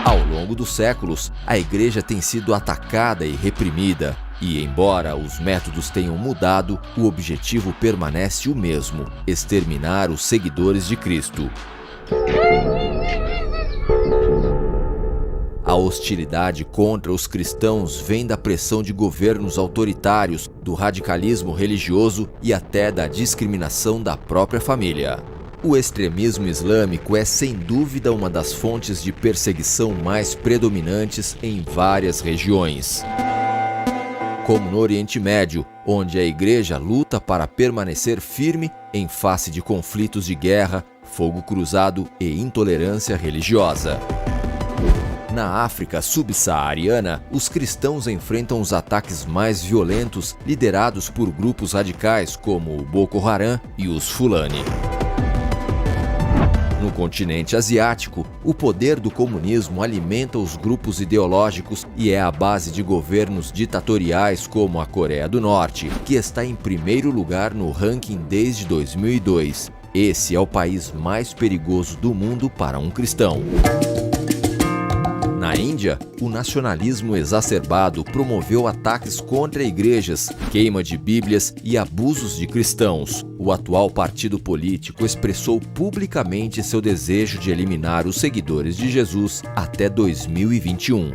Ao longo dos séculos, a Igreja tem sido atacada e reprimida. E, embora os métodos tenham mudado, o objetivo permanece o mesmo: exterminar os seguidores de Cristo. A hostilidade contra os cristãos vem da pressão de governos autoritários, do radicalismo religioso e até da discriminação da própria família. O extremismo islâmico é sem dúvida uma das fontes de perseguição mais predominantes em várias regiões, como no Oriente Médio, onde a igreja luta para permanecer firme em face de conflitos de guerra, fogo cruzado e intolerância religiosa. Na África subsaariana, os cristãos enfrentam os ataques mais violentos liderados por grupos radicais como o Boko Haram e os Fulani. No continente asiático, o poder do comunismo alimenta os grupos ideológicos e é a base de governos ditatoriais como a Coreia do Norte, que está em primeiro lugar no ranking desde 2002. Esse é o país mais perigoso do mundo para um cristão. Na Índia, o nacionalismo exacerbado promoveu ataques contra igrejas, queima de bíblias e abusos de cristãos. O atual partido político expressou publicamente seu desejo de eliminar os seguidores de Jesus até 2021.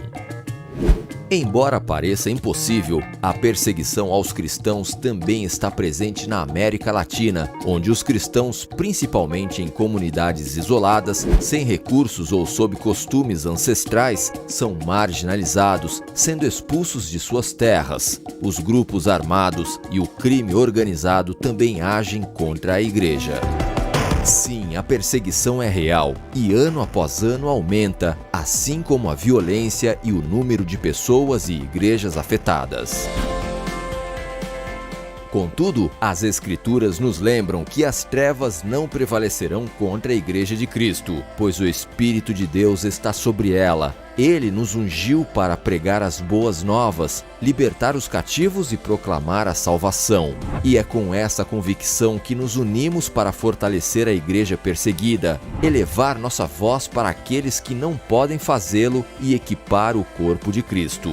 Embora pareça impossível, a perseguição aos cristãos também está presente na América Latina, onde os cristãos, principalmente em comunidades isoladas, sem recursos ou sob costumes ancestrais, são marginalizados, sendo expulsos de suas terras. Os grupos armados e o crime organizado também agem contra a igreja. Sim, a perseguição é real e ano após ano aumenta, assim como a violência e o número de pessoas e igrejas afetadas. Contudo, as Escrituras nos lembram que as trevas não prevalecerão contra a Igreja de Cristo, pois o Espírito de Deus está sobre ela. Ele nos ungiu para pregar as boas novas, libertar os cativos e proclamar a salvação. E é com essa convicção que nos unimos para fortalecer a igreja perseguida, elevar nossa voz para aqueles que não podem fazê-lo e equipar o corpo de Cristo.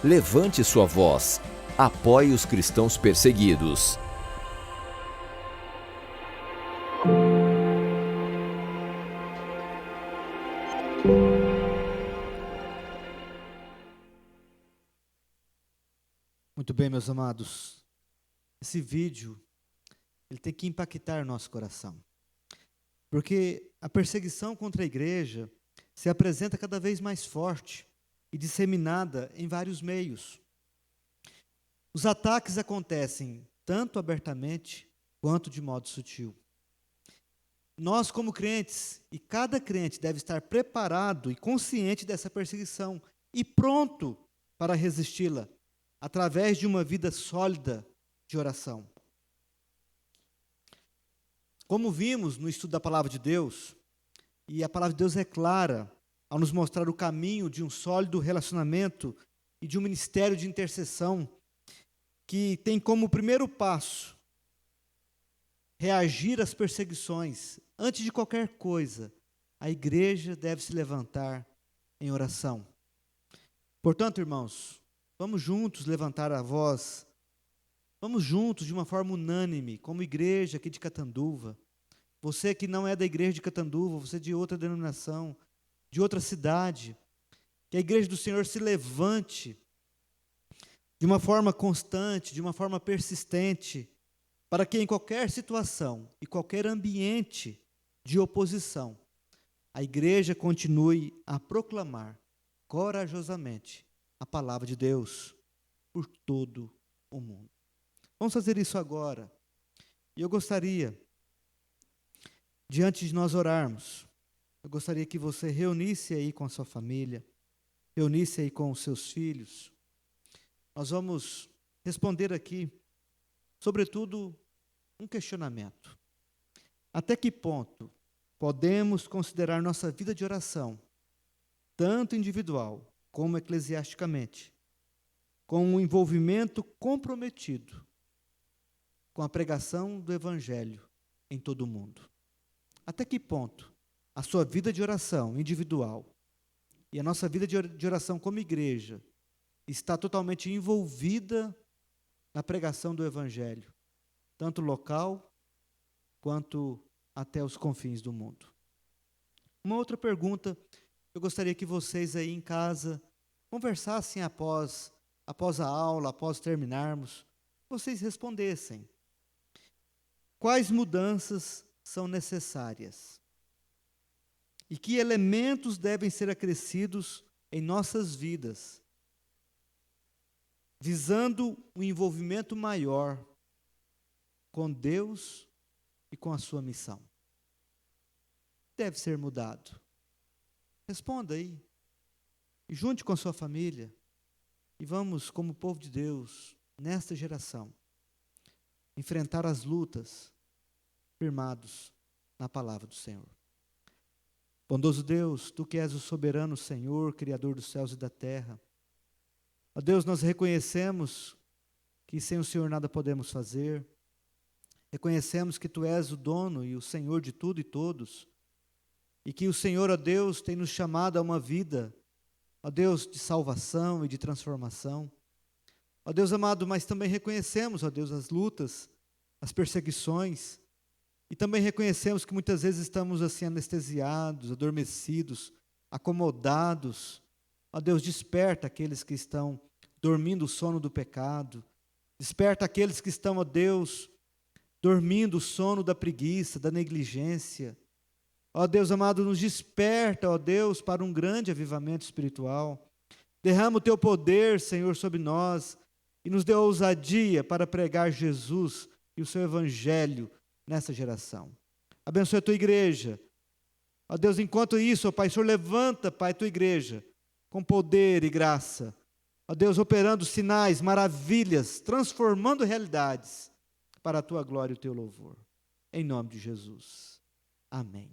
Levante sua voz. Apoie os cristãos perseguidos. Muito bem, meus amados. esse vídeo, ele tem que impactar nosso coração. Porque a perseguição contra a igreja se apresenta cada vez mais forte e disseminada em vários meios. Os ataques acontecem tanto abertamente quanto de modo sutil. Nós, como crentes, e cada crente deve estar preparado e consciente dessa perseguição e pronto para resisti-la, através de uma vida sólida de oração. Como vimos no estudo da Palavra de Deus, e a Palavra de Deus é clara ao nos mostrar o caminho de um sólido relacionamento e de um ministério de intercessão que tem como primeiro passo reagir às perseguições. Antes de qualquer coisa, a igreja deve se levantar em oração. Portanto, irmãos, vamos juntos levantar a voz, vamos juntos de uma forma unânime, como igreja aqui de Catanduva. Você que não é da igreja de Catanduva, você de outra denominação, de outra cidade, que a igreja do Senhor se levante de uma forma constante, de uma forma persistente, para que em qualquer situação e qualquer ambiente de oposição, a igreja continue a proclamar corajosamente a palavra de Deus por todo o mundo. Vamos fazer isso agora. E eu gostaria, diante de nós orarmos, eu gostaria que você reunisse aí com a sua família, reunisse aí com os seus filhos. Nós vamos responder aqui, sobretudo, um questionamento. Até que ponto podemos considerar nossa vida de oração, tanto individual como eclesiasticamente, com um envolvimento comprometido com a pregação do Evangelho em todo o mundo? Até que ponto a sua vida de oração individual e a nossa vida de oração como igreja está totalmente envolvida na pregação do Evangelho, tanto local quanto até os confins do mundo? Uma outra pergunta, eu gostaria que vocês aí em casa conversassem após a aula, após terminarmos, vocês respondessem. Quais mudanças são necessárias? E que elementos devem ser acrescidos em nossas vidas, visando um envolvimento maior com Deus e com a sua missão? Deve ser mudado. Responda aí. E junte com a sua família. E vamos, como povo de Deus, nesta geração, enfrentar as lutas firmados na palavra do Senhor. Bondoso Deus, Tu que és o soberano Senhor, Criador dos céus e da terra, ó Deus, nós reconhecemos que sem o Senhor nada podemos fazer. Reconhecemos que Tu és o dono e o Senhor de tudo e todos, e que o Senhor, ó Deus, tem nos chamado a uma vida, ó Deus, de salvação e de transformação. Ó Deus amado, mas também reconhecemos, ó Deus, as lutas, as perseguições, e também reconhecemos que muitas vezes estamos assim anestesiados, adormecidos, acomodados. Ó Deus, desperta aqueles que estão dormindo o sono do pecado, desperta aqueles que estão, ó Deus, dormindo o sono da preguiça, da negligência. Ó Deus amado, nos desperta, ó Deus, para um grande avivamento espiritual. Derrama o Teu poder, Senhor, sobre nós e nos dê ousadia para pregar Jesus e o Seu Evangelho nessa geração. Abençoe a Tua igreja. Ó Deus, enquanto isso, ó Pai, o Senhor levanta, Pai, a Tua igreja com poder e graça. Ó Deus, operando sinais, maravilhas, transformando realidades para a Tua glória e o Teu louvor. Em nome de Jesus. Amém.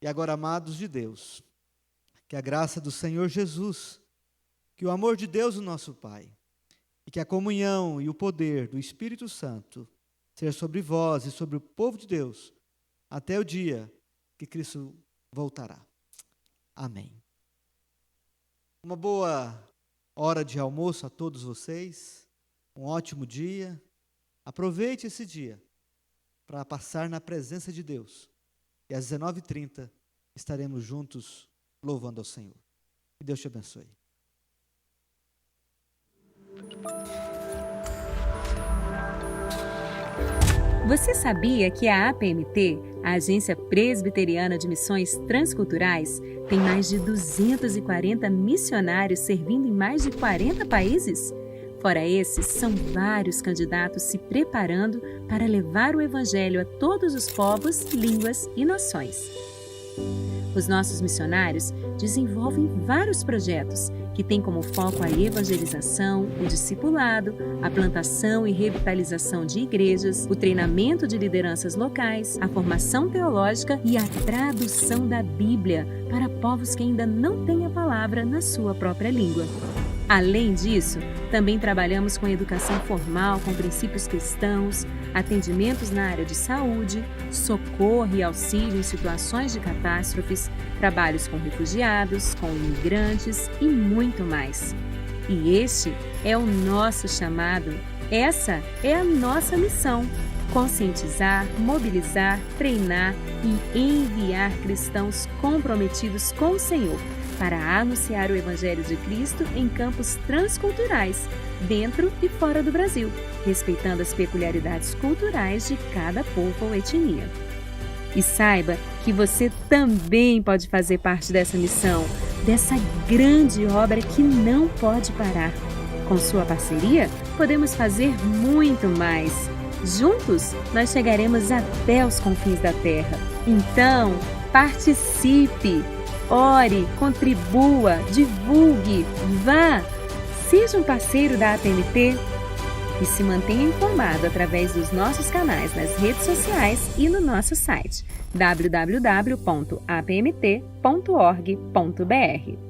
E agora, amados de Deus, que a graça do Senhor Jesus, que o amor de Deus, o nosso Pai, e que a comunhão e o poder do Espírito Santo seja sobre vós e sobre o povo de Deus, até o dia que Cristo voltará. Amém. Uma boa hora de almoço a todos vocês, um ótimo dia. Aproveite esse dia para passar na presença de Deus. E às 19h30 estaremos juntos louvando ao Senhor. Que Deus te abençoe. Você sabia que a APMT, a Agência Presbiteriana de Missões Transculturais, tem mais de 240 missionários servindo em mais de 40 países? Fora esses, são vários candidatos se preparando para levar o Evangelho a todos os povos, línguas e nações. Os nossos missionários desenvolvem vários projetos que têm como foco a evangelização, o discipulado, a plantação e revitalização de igrejas, o treinamento de lideranças locais, a formação teológica e a tradução da Bíblia para povos que ainda não têm a palavra na sua própria língua. Além disso, também trabalhamos com educação formal com princípios cristãos, atendimentos na área de saúde, socorro e auxílio em situações de catástrofes, trabalhos com refugiados, com imigrantes e muito mais. E este é o nosso chamado, essa é a nossa missão: conscientizar, mobilizar, treinar e enviar cristãos comprometidos com o Senhor para anunciar o Evangelho de Cristo em campos transculturais, dentro e fora do Brasil, respeitando as peculiaridades culturais de cada povo ou etnia. E saiba que você também pode fazer parte dessa missão, dessa grande obra que não pode parar. Com sua parceria, podemos fazer muito mais. Juntos, nós chegaremos até os confins da terra. Então, participe! Ore, contribua, divulgue, vá! Seja um parceiro da APMT e se mantenha informado através dos nossos canais nas redes sociais e no nosso site www.apmt.org.br.